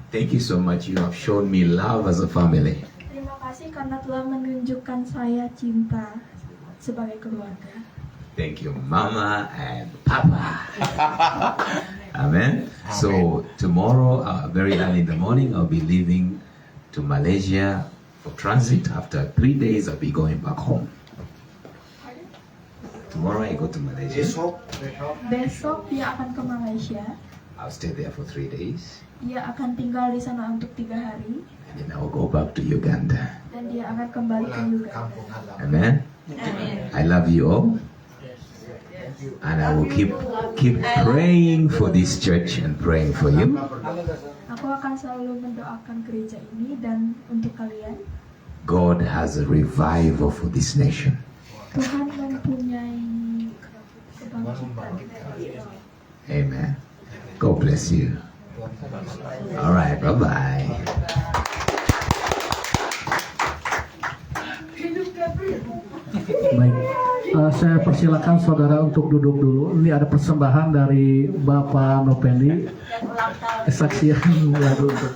Thank you so much. You have shown me love as a family. Terima kasih karena telah menunjukkan saya cinta sebagai keluarga. Thank you, Mama and Papa. Amen. So tomorrow, very early in the morning, I'll be leaving to Malaysia for transit. After 3 days, I'll be going back home. Tomorrow I go to Malaysia. Besok dia akan ke Malaysia. I'll stay there for 3 days. Dia akan tinggal di sana untuk 3 hari. And then I'll go back to Uganda. Dan dia akan kembali ke Uganda. Amen. I love you all. And I will keep praying for this church and praying for you. Aku akan selalu mendoakan gereja ini dan untuk kalian. God has a revival for this nation. Tuhan mempunyai kebangkitan. Amen. God bless you. All right, bye-bye. Baik, saya persilakan saudara untuk duduk dulu. Ini ada persembahan dari Bapak Nopendi, kesaksian lagu untuk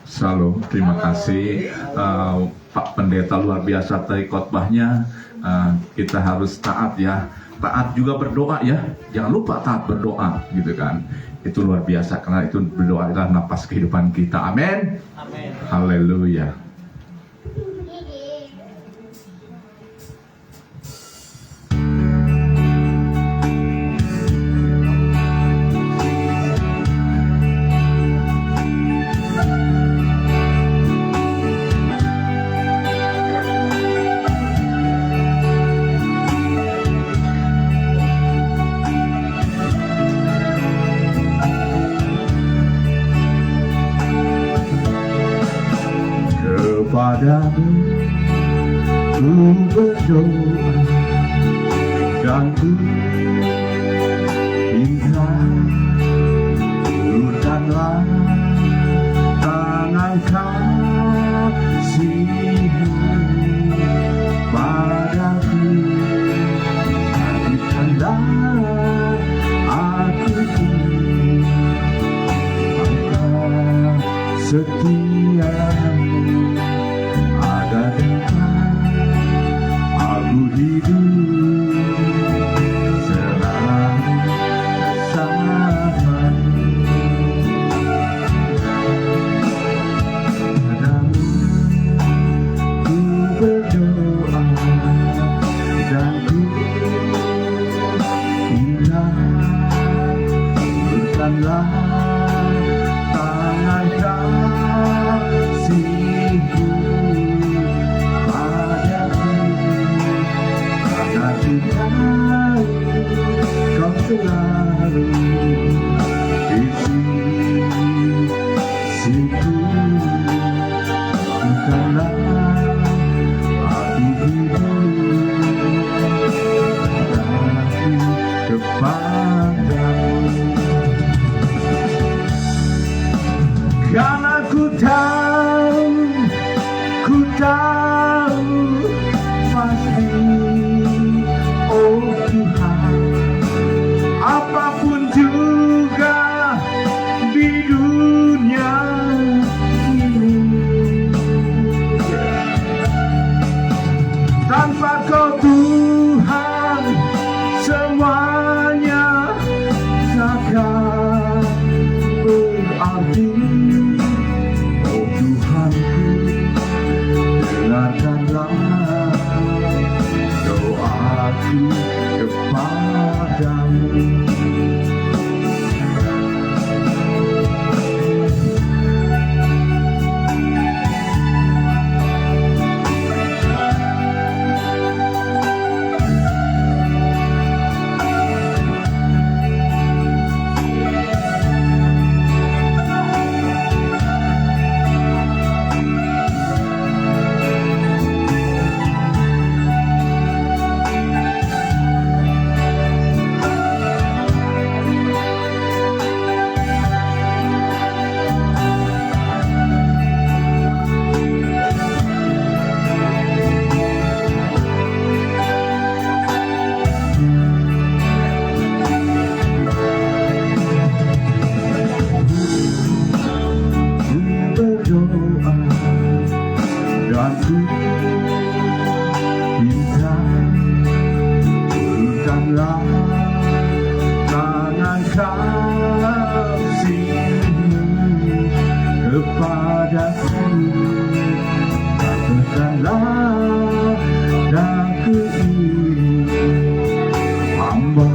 Shalom, terima kasih Pak Pendeta, luar biasa tadi khotbahnya. Kita harus taat ya, taat juga berdoa ya, jangan lupa taat berdoa gitu kan. Itu luar biasa karena itu berdoa adalah napas kehidupan kita. Amin. Haleluya. Kepadamu ku berdoa dan ku minta, ulurkanlah tangan kasih-Mu padaku, hadirkanlah aku angkat setia-Mu. Aku hidup selalu bersama-Mu. Padamu ku berdoa dan ku minta, ulurkanlah tangan kasih-Mu Kau selalu di sisiku, bukanlah aku hidup tapi kepadamu. Karena ku tahu pasti, oh Tuhan, apapun juga di dunia ini, tanpa Kau Tuhan semuanya takkan berarti. Oh Tuhanku, dengarkanlah doaku kepadamu. Dan ku minta, ulurkanlah tangan kasih-Mu kepadaku, katakanlah daku ini hamba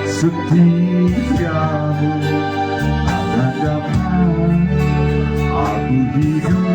setia-Mu, agar dapat aku hidup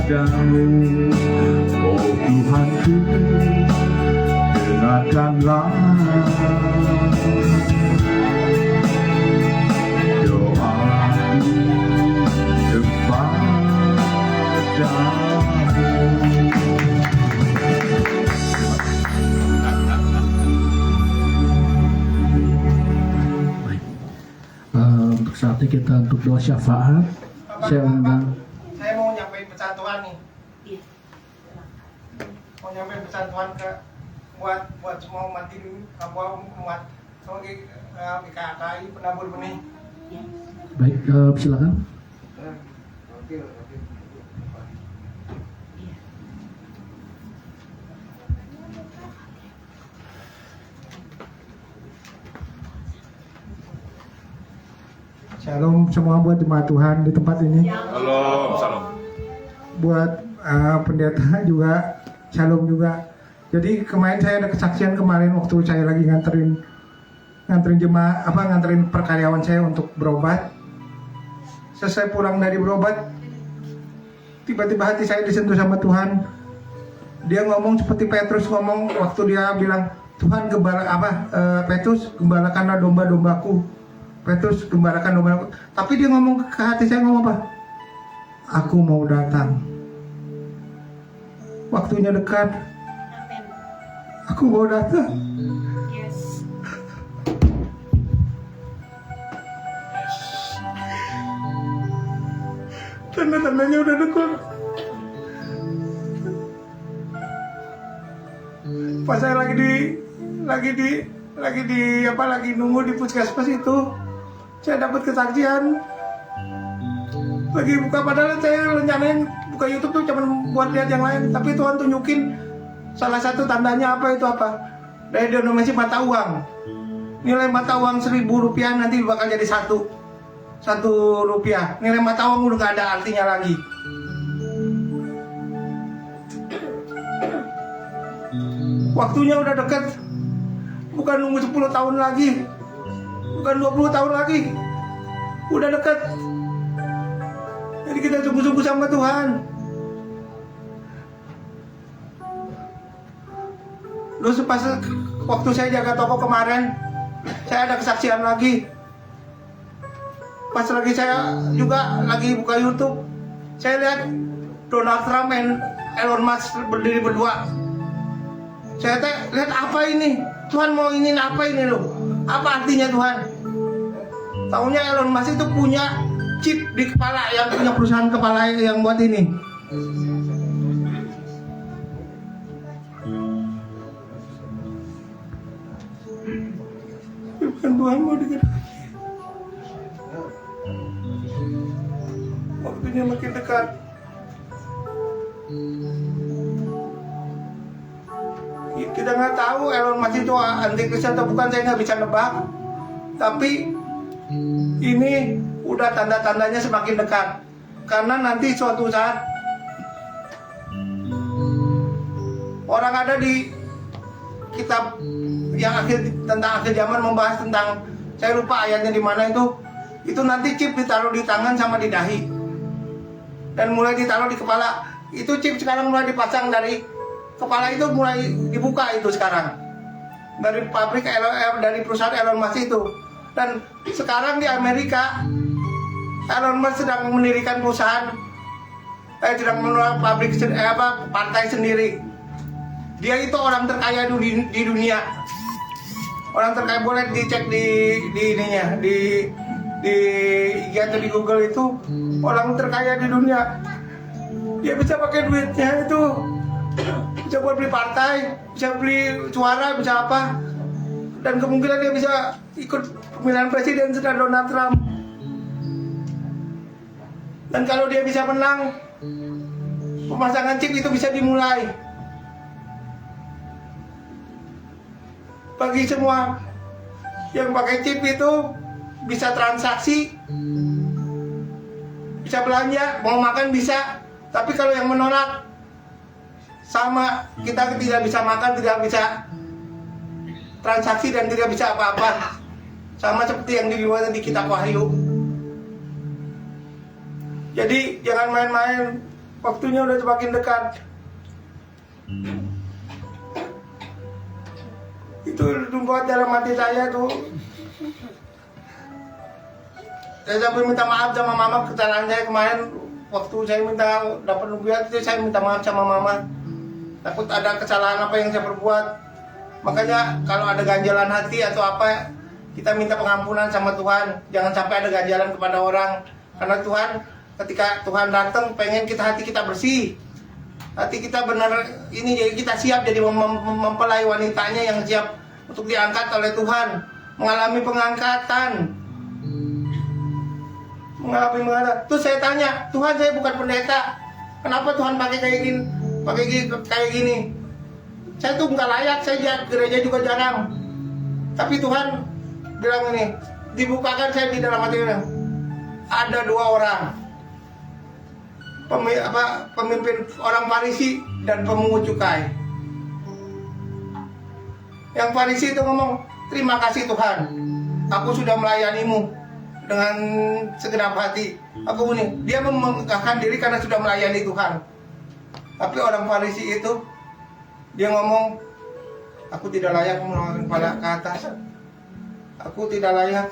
padamu, oh Tuhanku, dengarkanlah doaku kepadamu. Untuk saat ini kita untuk doa syafaat. Saya undang. Saya mau nyampein pesan Tuhan nih. Iya. Mau nyampein pesan Tuhan buat semua umat ini, umat sebagai KKI penabur benih. Baik, silakan. Shalom semua buat jemaat Tuhan di tempat ini. Halo, salam. Buat pendeta juga, shalom juga. Jadi kemarin saya ada kesaksian kemarin waktu saya lagi nganterin jemaat nganterin perkaryawan saya untuk berobat. Selesai pulang dari berobat, tiba-tiba hati saya disentuh sama Tuhan. Dia ngomong seperti Petrus ngomong waktu dia bilang, Tuhan Petrus gembalakanlah domba-dombaku. Petrus gembalakan domba-dombaku. Tapi dia ngomong ke hati saya ngomong apa? Aku mau datang. Waktunya dekat. Amin. Aku mau datang. Yes. Tanda-tandanya udah dekat. Pas saya lagi nunggu di puskesmas itu, saya dapat kesaksian. Lagi buka, padahal saya rencanain buka YouTube tuh cuma buat lihat yang lain, tapi Tuhan tunjukin salah satu tandanya apa itu apa? Dari denominasi mata uang. Nilai mata uang 1.000 rupiah nanti bakal jadi 1 rupiah. Nilai mata uang udah gak ada artinya lagi. Waktunya udah dekat. Bukan nunggu 10 tahun lagi, bukan 20 tahun lagi, udah dekat. Jadi kita sungguh-sungguh sama Tuhan. Terus pas waktu saya jaga toko kemarin, saya ada kesaksian lagi. Pas lagi saya juga lagi buka YouTube, saya lihat Donald Trump dan Elon Musk berdiri berdua. Saya lihat apa ini? Tuhan mau ingin apa ini loh? Apa artinya Tuhan? Taunya Elon Musk itu punya chip di kepala, yang punya perusahaan kepala yang buat ini. Bukan Tuhan mau dikatakan. Waktunya makin dekat. Kita nggak tahu Elon Musk itu antikris atau bukan, saya nggak bisa nebak. Tapi ini udah tanda-tandanya semakin dekat. Karena nanti suatu saat orang ada di kitab yang tentang akhir zaman membahas tentang, saya lupa ayatnya di mana itu nanti chip ditaruh di tangan sama di dahi dan mulai ditaruh di kepala. Itu chip sekarang mulai dipasang dari kepala, itu mulai dibuka itu sekarang dari pabrik dari perusahaan Elon Musk itu. Dan sekarang di Amerika Elon Musk sedang mendirikan perusahaan, sedang mengelola pabrik partai sendiri. Dia itu orang terkaya di dunia. Orang terkaya, boleh dicek di ininya di IG atau di Google, itu orang terkaya di dunia. Dia bisa pakai duitnya itu, bisa buat beli partai, bisa beli suara, bisa apa. Dan kemungkinan dia bisa ikut pemilihan presiden setelah Donald Trump. Dan kalau dia bisa menang, pemasangan chip itu bisa dimulai. Bagi semua yang pakai chip itu bisa transaksi, bisa belanja, mau makan bisa. Tapi kalau yang menolak, sama, kita tidak bisa makan, tidak bisa transaksi, dan tidak bisa apa-apa. Sama seperti yang diriwayatkan di kitab Wahyu. Jadi jangan main-main Waktunya udah semakin dekat. Itu membuat dalam hati saya tuh. Saya sampai minta maaf sama mama kesalahan saya kemarin. Waktu saya minta dapat rupiah itu saya minta maaf sama mama. Takut ada kesalahan apa yang saya perbuat. Makanya kalau ada ganjalan hati atau apa, kita minta pengampunan sama Tuhan. Jangan sampai ada ganjalan kepada orang. Karena Tuhan, ketika Tuhan datang, pengen hati kita bersih. Hati kita benar ini, jadi kita siap jadi mempelai wanitanya yang siap untuk diangkat oleh Tuhan. Mengalami pengangkatan. Terus saya tanya, Tuhan, saya bukan pendeta, kenapa Tuhan pakai kayak gini? Saya tuh nggak layak, saya gereja juga jarang. Tapi Tuhan bilang ini, dibukakan saya di dalam hati ini. Ada 2 orang, pemimpin orang Farisi dan pemungut cukai. Yang Farisi itu ngomong, terima kasih Tuhan, aku sudah melayanimu dengan segenap hati. Aku ini, dia memegahkan diri karena sudah melayani Tuhan. Tapi orang Farisi itu, dia ngomong, aku tidak layak mengangkat kepala ke atas. Aku tidak layak.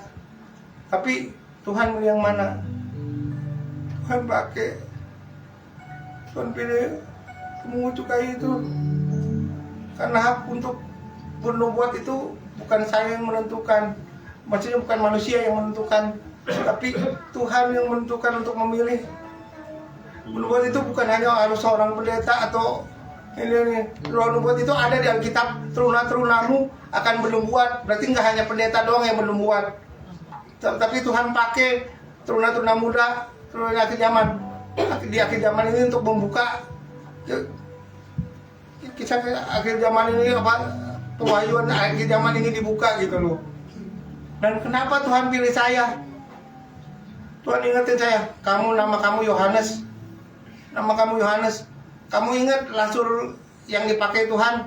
Tapi Tuhan yang mana? Tuhan pakai, Tuhan pilih pemungut cukai itu. Karena hak untuk bernubuat itu bukan saya yang menentukan. Maksudnya bukan manusia yang menentukan, tapi Tuhan yang menentukan untuk memilih. Nubuat itu bukan hanya harus seorang pendeta atau ini. Nubuat itu ada di Alkitab. Teruna-terunamu akan bernubuat. Berarti nggak hanya pendeta doang yang bernubuat, tapi Tuhan pakai teruna-teruna muda, teruna akhir zaman. Di akhir zaman ini untuk membuka kisah akhir zaman ini, pewahyuan akhir zaman ini dibuka gitu loh. Dan kenapa Tuhan pilih saya? Tuhan ingetin saya, nama kamu Yohanes. Nama kamu Yohanes. Kamu ingat rasul yang dipakai Tuhan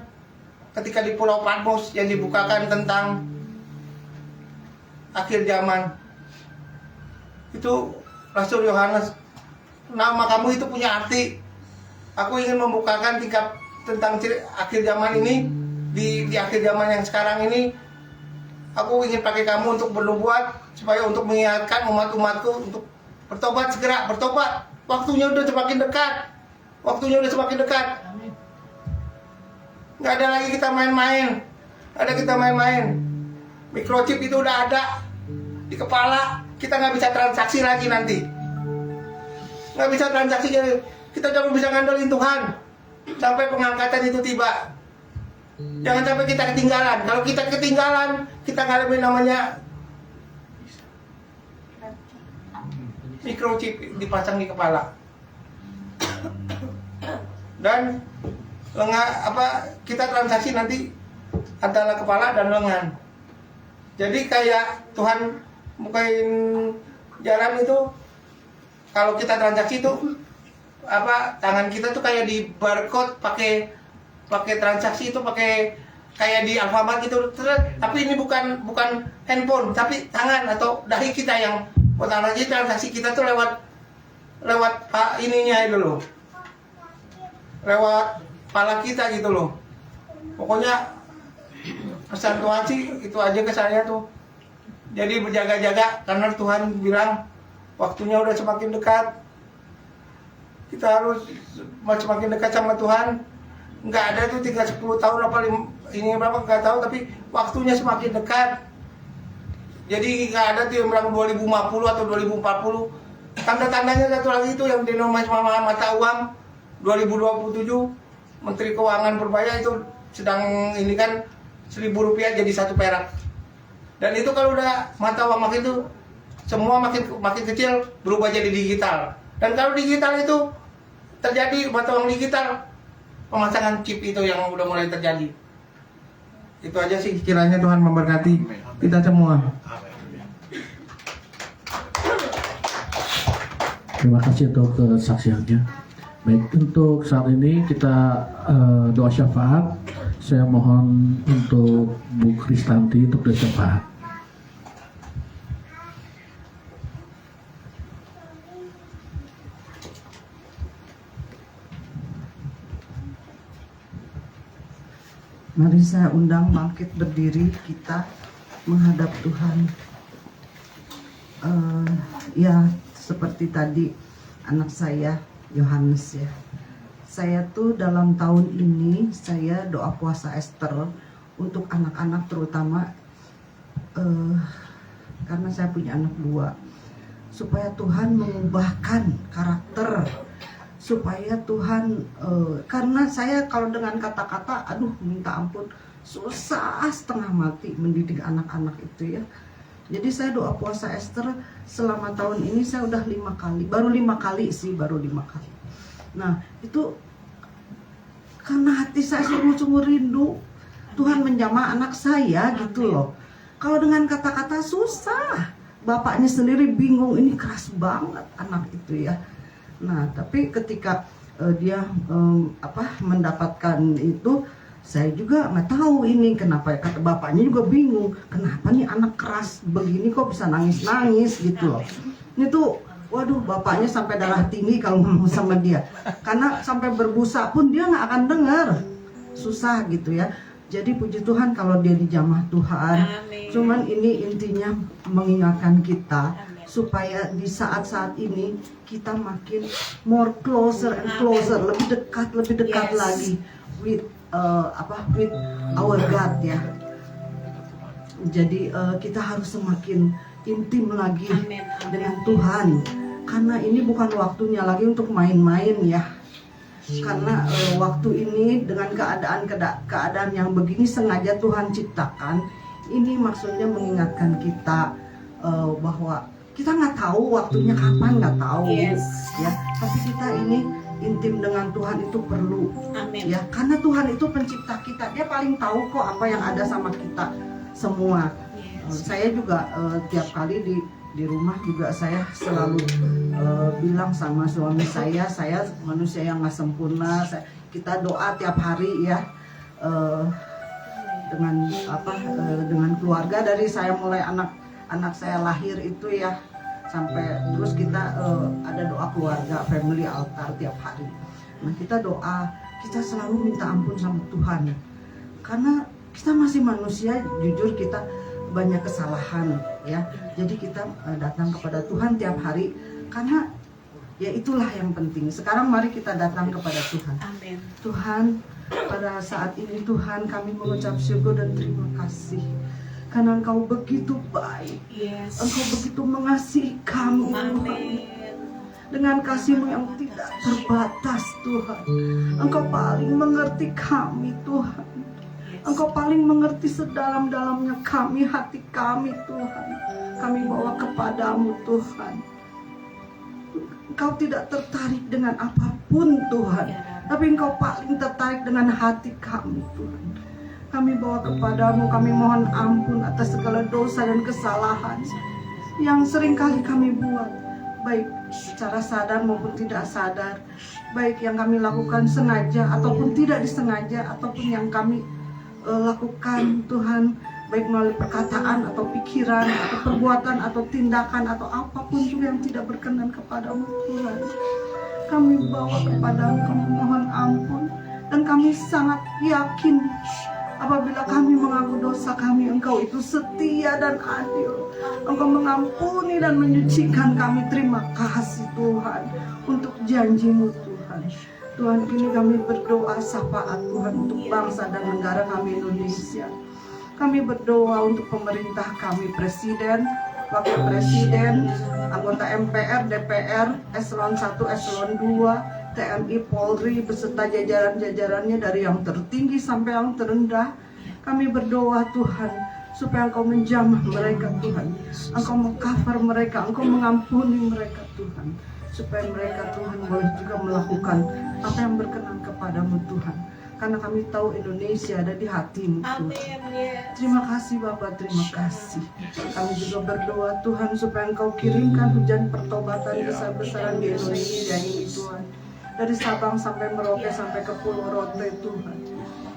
ketika di Pulau Patmos yang dibukakan tentang akhir zaman. Itu rasul Yohanes. Nama kamu itu punya arti. Aku ingin membukakan tingkat tentang akhir zaman ini. Di akhir zaman yang sekarang ini, aku ingin pakai kamu untuk bernubuat, supaya untuk mengingatkan umat-umatku untuk bertobat, segera bertobat. Waktunya udah semakin dekat. Waktunya udah semakin dekat. Nggak ada lagi kita main-main. Ada kita main-main. Microchip itu udah ada di kepala. Kita nggak bisa transaksi lagi nanti. Nggak bisa transaksi. Kita cuma bisa ngandelin Tuhan sampai pengangkatan itu tiba. Jangan sampai kita ketinggalan. Kalau kita ketinggalan, kita ngalamin namanya microchip dipasang di kepala. Dan kita transaksi nanti antara kepala dan lengan. Jadi kayak Tuhan bukain jalan itu, kalau kita transaksi itu tangan kita tuh kayak di barcode pakai transaksi itu pakai kayak di Alfamart gitu. Tapi ini bukan handphone, tapi tangan atau dahi kita yang transaksi kita tuh lewat ininya itu loh. Lewat kepala kita gitu loh. Pokoknya pesan Tuhan sih itu aja ke saya tuh. Jadi berjaga-jaga karena Tuhan bilang waktunya udah semakin dekat. Kita harus semakin dekat sama Tuhan. Nggak ada tuh tinggal 10 tahun apa ini berapa nggak tahu, tapi waktunya semakin dekat. Jadi nggak ada tuh yang bilang 2050 atau 2040. Tanda-tandanya satu lagi itu yang dinamai sama mata uang 2027, Menteri Keuangan berbahaya itu sedang ini kan 1.000 rupiah jadi 1 perak. Dan itu kalau udah mata uang makin tuh semua makin kecil berubah jadi digital. Dan kalau digital itu terjadi mata uang digital, pemasangan chip itu yang udah mulai terjadi. Itu aja sih, kiranya Tuhan memberkati kita semua. Terima kasih untuk kesaksiannya. Baik, untuk saat ini kita doa syafaat. Saya mohon untuk Bu Kristanti untuk doa syafaat. Mari saya undang bangkit berdiri, kita menghadap Tuhan. Ya seperti tadi anak saya Yohanes ya. Saya tuh dalam tahun ini saya doa puasa Ester untuk anak-anak terutama karena saya punya anak 2, supaya Tuhan mengubahkan karakter, supaya Tuhan karena saya kalau dengan kata-kata aduh minta ampun susah setengah mati mendidik anak-anak itu ya. Jadi saya doa puasa Ester selama tahun ini saya udah 5 kali, baru 5 kali. Nah itu karena hati saya sungguh-sungguh rindu Tuhan menjamah anak saya gitu loh. Kalau dengan kata-kata susah, bapaknya sendiri bingung, ini keras banget anak itu ya. Nah tapi ketika dia mendapatkan itu, saya juga nggak tahu ini kenapa, kata bapaknya juga bingung, kenapa nih anak keras begini kok bisa nangis-nangis gitu loh. Ini tuh waduh, bapaknya sampai darah tinggi kalau ngomong sama dia, karena sampai berbusa pun dia nggak akan dengar, susah gitu ya. Jadi puji Tuhan kalau dia dijamah Tuhan. Amin. Cuman ini intinya mengingatkan kita supaya di saat-saat ini kita makin more closer and closer, lebih dekat Yes. lagi with with our God ya. Jadi kita harus semakin intim lagi Amin. dengan Tuhan, karena ini bukan waktunya lagi untuk main-main ya. Karena waktu ini dengan keadaan yang begini sengaja Tuhan ciptakan. Ini maksudnya mengingatkan kita bahwa kita nggak tahu waktunya kapan, nggak tahu Yes. ya. Tapi kita ini intim dengan Tuhan itu perlu. Amin. Ya, karena Tuhan itu pencipta kita, dia paling tahu kok apa yang ada sama kita semua. Saya juga tiap kali di rumah juga saya selalu bilang sama suami saya manusia yang nggak sempurna. Kita doa tiap hari ya dengan keluarga, dari saya mulai anak saya lahir itu ya sampai terus kita ada doa keluarga, family altar tiap hari. Nah kita doa, kita selalu minta ampun sama Tuhan, karena kita masih manusia, jujur kita banyak kesalahan ya. Jadi kita datang kepada Tuhan tiap hari, karena ya itulah yang penting. Sekarang mari kita datang kepada Tuhan. Amin. Tuhan, pada saat ini Tuhan kami mengucap syukur dan terima kasih, karena Engkau begitu baik. Yes. Engkau begitu mengasihi kami Tuhan, Amin. dengan kasih-Mu yang tidak terbatas Tuhan. Engkau paling mengerti kami Tuhan. Engkau paling mengerti sedalam-dalamnya kami, hati kami Tuhan. Kami bawa kepadamu Tuhan. Engkau tidak tertarik dengan apapun Tuhan, tapi Engkau paling tertarik dengan hati kami Tuhan. Kami bawa kepadamu, kami mohon ampun atas segala dosa dan kesalahan yang seringkali kami buat, baik secara sadar maupun tidak sadar, baik yang kami lakukan sengaja ataupun tidak disengaja, ataupun yang kami lakukan Tuhan, baik melalui perkataan atau pikiran atau perbuatan atau tindakan atau apapun juga yang tidak berkenan kepadamu Tuhan. Kami bawa kepadamu, kami mohon ampun, dan kami sangat yakin apabila kami mengaku dosa kami, Engkau itu setia dan adil. Engkau mengampuni dan menyucikan kami. Terima kasih Tuhan untuk janji-Mu Tuhan. Tuhan, kini kami berdoa syafaat Tuhan untuk bangsa dan negara kami Indonesia. Kami berdoa untuk pemerintah kami, Presiden, Wakil Presiden, anggota MPR, DPR, Eselon 1, Eselon 2, TNI, Polri, beserta jajaran-jajarannya dari yang tertinggi sampai yang terendah. Kami berdoa Tuhan, supaya Engkau menjamah mereka Tuhan. Engkau meng-cover mereka, Engkau mengampuni mereka Tuhan, supaya mereka Tuhan boleh juga melakukan apa yang berkenan kepadamu Tuhan. Karena kami tahu Indonesia ada di hati-Mu Tuhan. Terima kasih Bapak, terima kasih. Kami juga berdoa Tuhan supaya Engkau kirimkan hujan pertobatan besar-besaran di Indonesia ini Tuhan. Dari Sabang sampai Merauke sampai ke Pulau Rote Tuhan.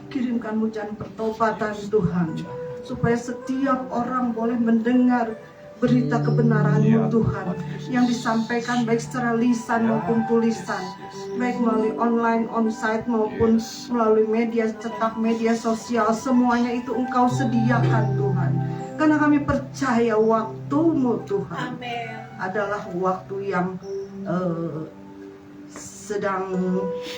Kirimkan hujan pertobatan Tuhan, supaya setiap orang boleh mendengar berita kebenaran-Mu Tuhan yang disampaikan baik secara lisan maupun tulisan, baik melalui online, onsite maupun melalui media cetak, media sosial, semuanya itu Engkau sediakan Tuhan. Karena kami percaya waktu-Mu Tuhan adalah waktu yang sedang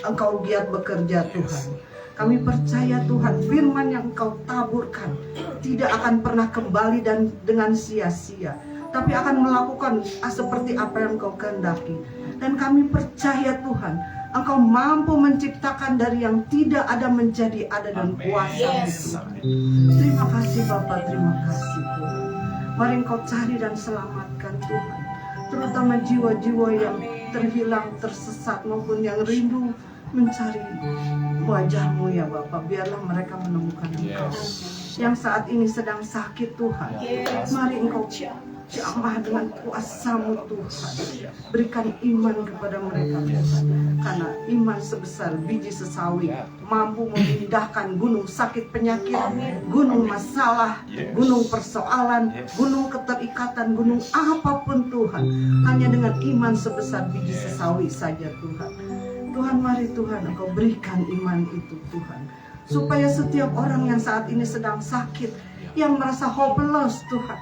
Engkau giat bekerja Tuhan. Kami percaya Tuhan, firman yang Engkau taburkan tidak akan pernah kembali dan dengan sia-sia, tapi akan melakukan seperti apa yang Engkau kehendaki. Dan kami percaya Tuhan, Engkau mampu menciptakan dari yang tidak ada menjadi ada dan kuasa Tuhan. Terima kasih Bapa, terima kasih Tuhan. Mari Engkau cari dan selamatkan Tuhan, terutama jiwa-jiwa yang terhilang, tersesat maupun yang rindu mencari wajah-Mu ya Bapa. Biarlah mereka menemukan Engkau. Yang saat ini sedang sakit Tuhan, mari Engkau jamah dengan kuasa-Mu Tuhan. Berikan iman kepada mereka Tuhan, karena iman sebesar biji sesawi mampu memindahkan gunung sakit penyakit, gunung masalah, gunung persoalan, gunung keterikatan, gunung apapun Tuhan. Hanya dengan iman sebesar biji sesawi saja Tuhan. Tuhan, mari Tuhan Engkau berikan iman itu Tuhan, supaya setiap orang yang saat ini sedang sakit, yang merasa hopeless Tuhan,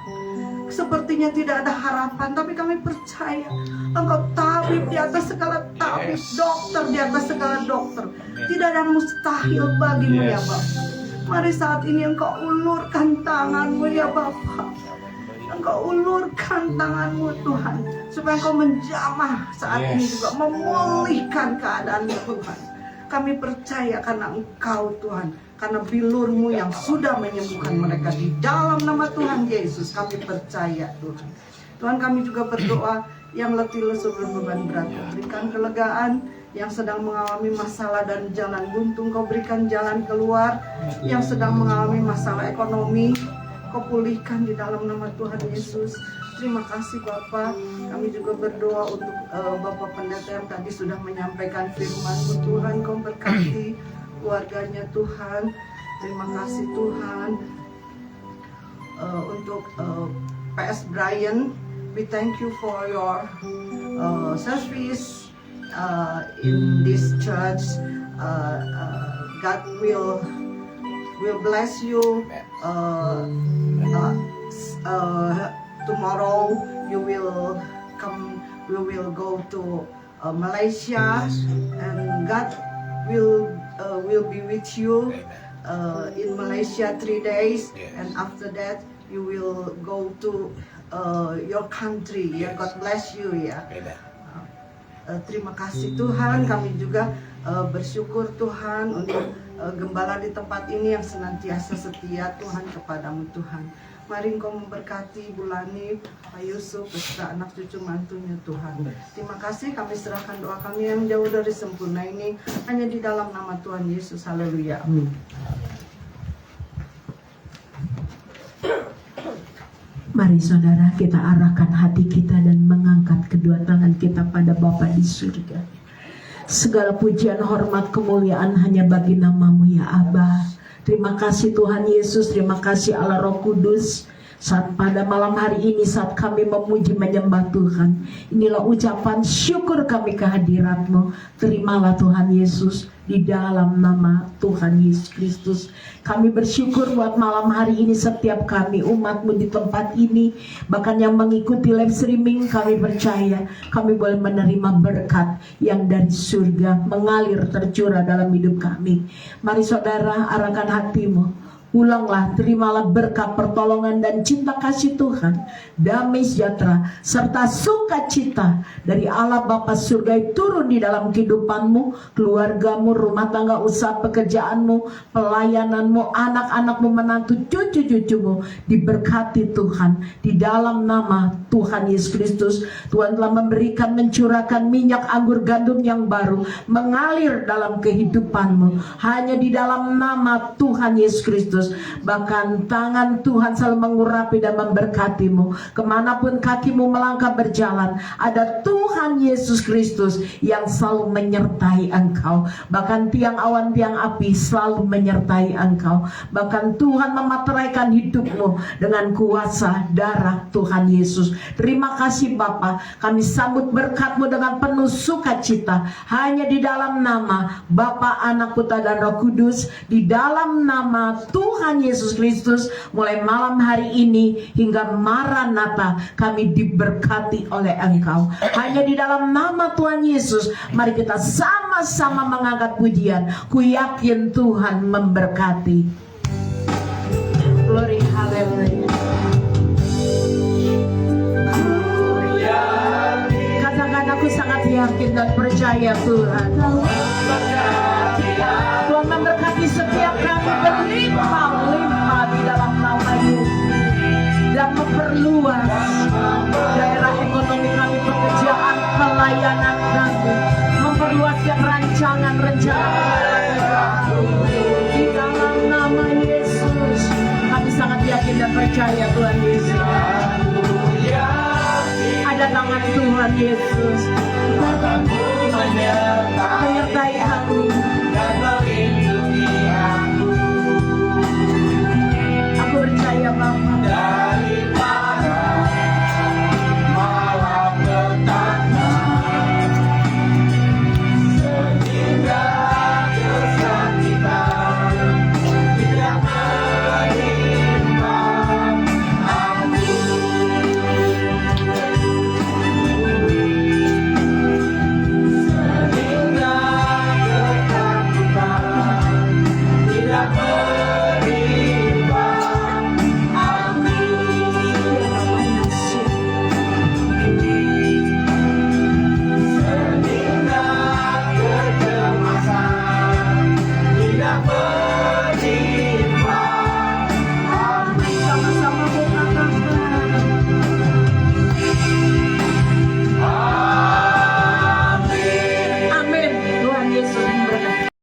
sepertinya tidak ada harapan, tapi kami percaya Engkau tabib di atas segala tabib, dokter di atas segala dokter. Tidak ada yang mustahil bagimu ya Bapa. Mari saat ini Engkau ulurkan tangan-Mu ya Bapa. Engkau ulurkan tangan-Mu Tuhan, supaya Engkau menjamah saat ini juga, memulihkan keadaan Tuhan. Kami percaya karena Engkau Tuhan, karena bilur-Mu yang sudah menyembuhkan mereka. Di dalam nama Tuhan Yesus kami percaya Tuhan. Tuhan, kami juga berdoa yang letih lesu berbeban berat, berikan kelegaan. Yang sedang mengalami masalah dan jalan buntu, Kau berikan jalan keluar. Yang sedang mengalami masalah ekonomi, Kau pulihkan di dalam nama Tuhan Yesus. Terima kasih Bapa. Kami juga berdoa untuk Bapak Pendeta yang tadi sudah menyampaikan firman-Mu Tuhan. Kau berkati keluarganya Tuhan. Terima kasih Tuhan. Untuk PS Brian, we thank you for your service in this church. God will bless you. Tomorrow you will come. We will go to Malaysia, and God will be with you in Malaysia 3 days, and after that you will go to your country. Ya, God bless you ya. Terima kasih Tuhan. Kami juga bersyukur Tuhan untuk gembala di tempat ini yang senantiasa setia Tuhan kepadamu Tuhan. Mari Engkau memberkati Bulani, Pak Yusuf, beserta anak cucu mantunya Tuhan. Terima kasih, kami serahkan doa kami yang jauh dari sempurna ini hanya di dalam nama Tuhan Yesus. Haleluya. Amin. Mari saudara, kita arahkan hati kita dan mengangkat kedua tangan kita pada Bapa di surga. Segala pujian, hormat, kemuliaan hanya bagi nama-Mu ya Aba. Terima kasih Tuhan Yesus, terima kasih Allah Roh Kudus. Saat pada malam hari ini, saat kami memuji menyembah Tuhan, inilah ucapan syukur kami kehadirat-Mu. Terimalah Tuhan Yesus, di dalam nama Tuhan Yesus Kristus. Kami bersyukur buat malam hari ini setiap kami umat-Mu di tempat ini, bahkan yang mengikuti live streaming, kami percaya kami boleh menerima berkat yang dari surga mengalir tercurah dalam hidup kami. Mari saudara, arahkan hatimu. Ulanglah, terimalah berkat, pertolongan dan cinta kasih Tuhan, damai sejahtera serta sukacita dari Allah Bapa surga turun di dalam kehidupanmu, keluargamu, rumah tangga, usaha pekerjaanmu, pelayananmu, anak-anakmu, menantu, cucu-cucumu diberkati Tuhan di dalam nama Tuhan Yesus Kristus. Tuhan telah memberikan, mencurahkan minyak anggur gandum yang baru mengalir dalam kehidupanmu hanya di dalam nama Tuhan Yesus Kristus. Kristus. Bahkan tangan Tuhan selalu mengurapi dan memberkatimu. Kemanapun kakimu melangkah berjalan, ada Tuhan Yesus Kristus yang selalu menyertai engkau. Bahkan tiang awan, tiang api selalu menyertai engkau. Bahkan Tuhan memateraikan hidupmu dengan kuasa darah Tuhan Yesus. Terima kasih Bapa, kami sambut berkat-Mu dengan penuh sukacita. Hanya di dalam nama Bapa, Anak, Putra dan Roh Kudus, di dalam nama Tuhan Yesus Kristus, mulai malam hari ini hingga Maranatha kami diberkati oleh Engkau. Hanya di dalam nama Tuhan Yesus, mari kita sama-sama mengangkat pujian. Ku yakin Tuhan memberkati. Glory, haleluya. Katakan, aku sangat yakin dan percaya Tuhan. Tuhan memberkati setiap kami berlimpah-limpah di dalam nama Yesus, dan memperluas daerah ekonomi kami, pekerjaan, pelayanan kami, memperluaskan rancangan-rencana di dalam nama Yesus. Kami sangat yakin dan percaya Tuhan Yesus. Ada tangan Tuhan Yesus.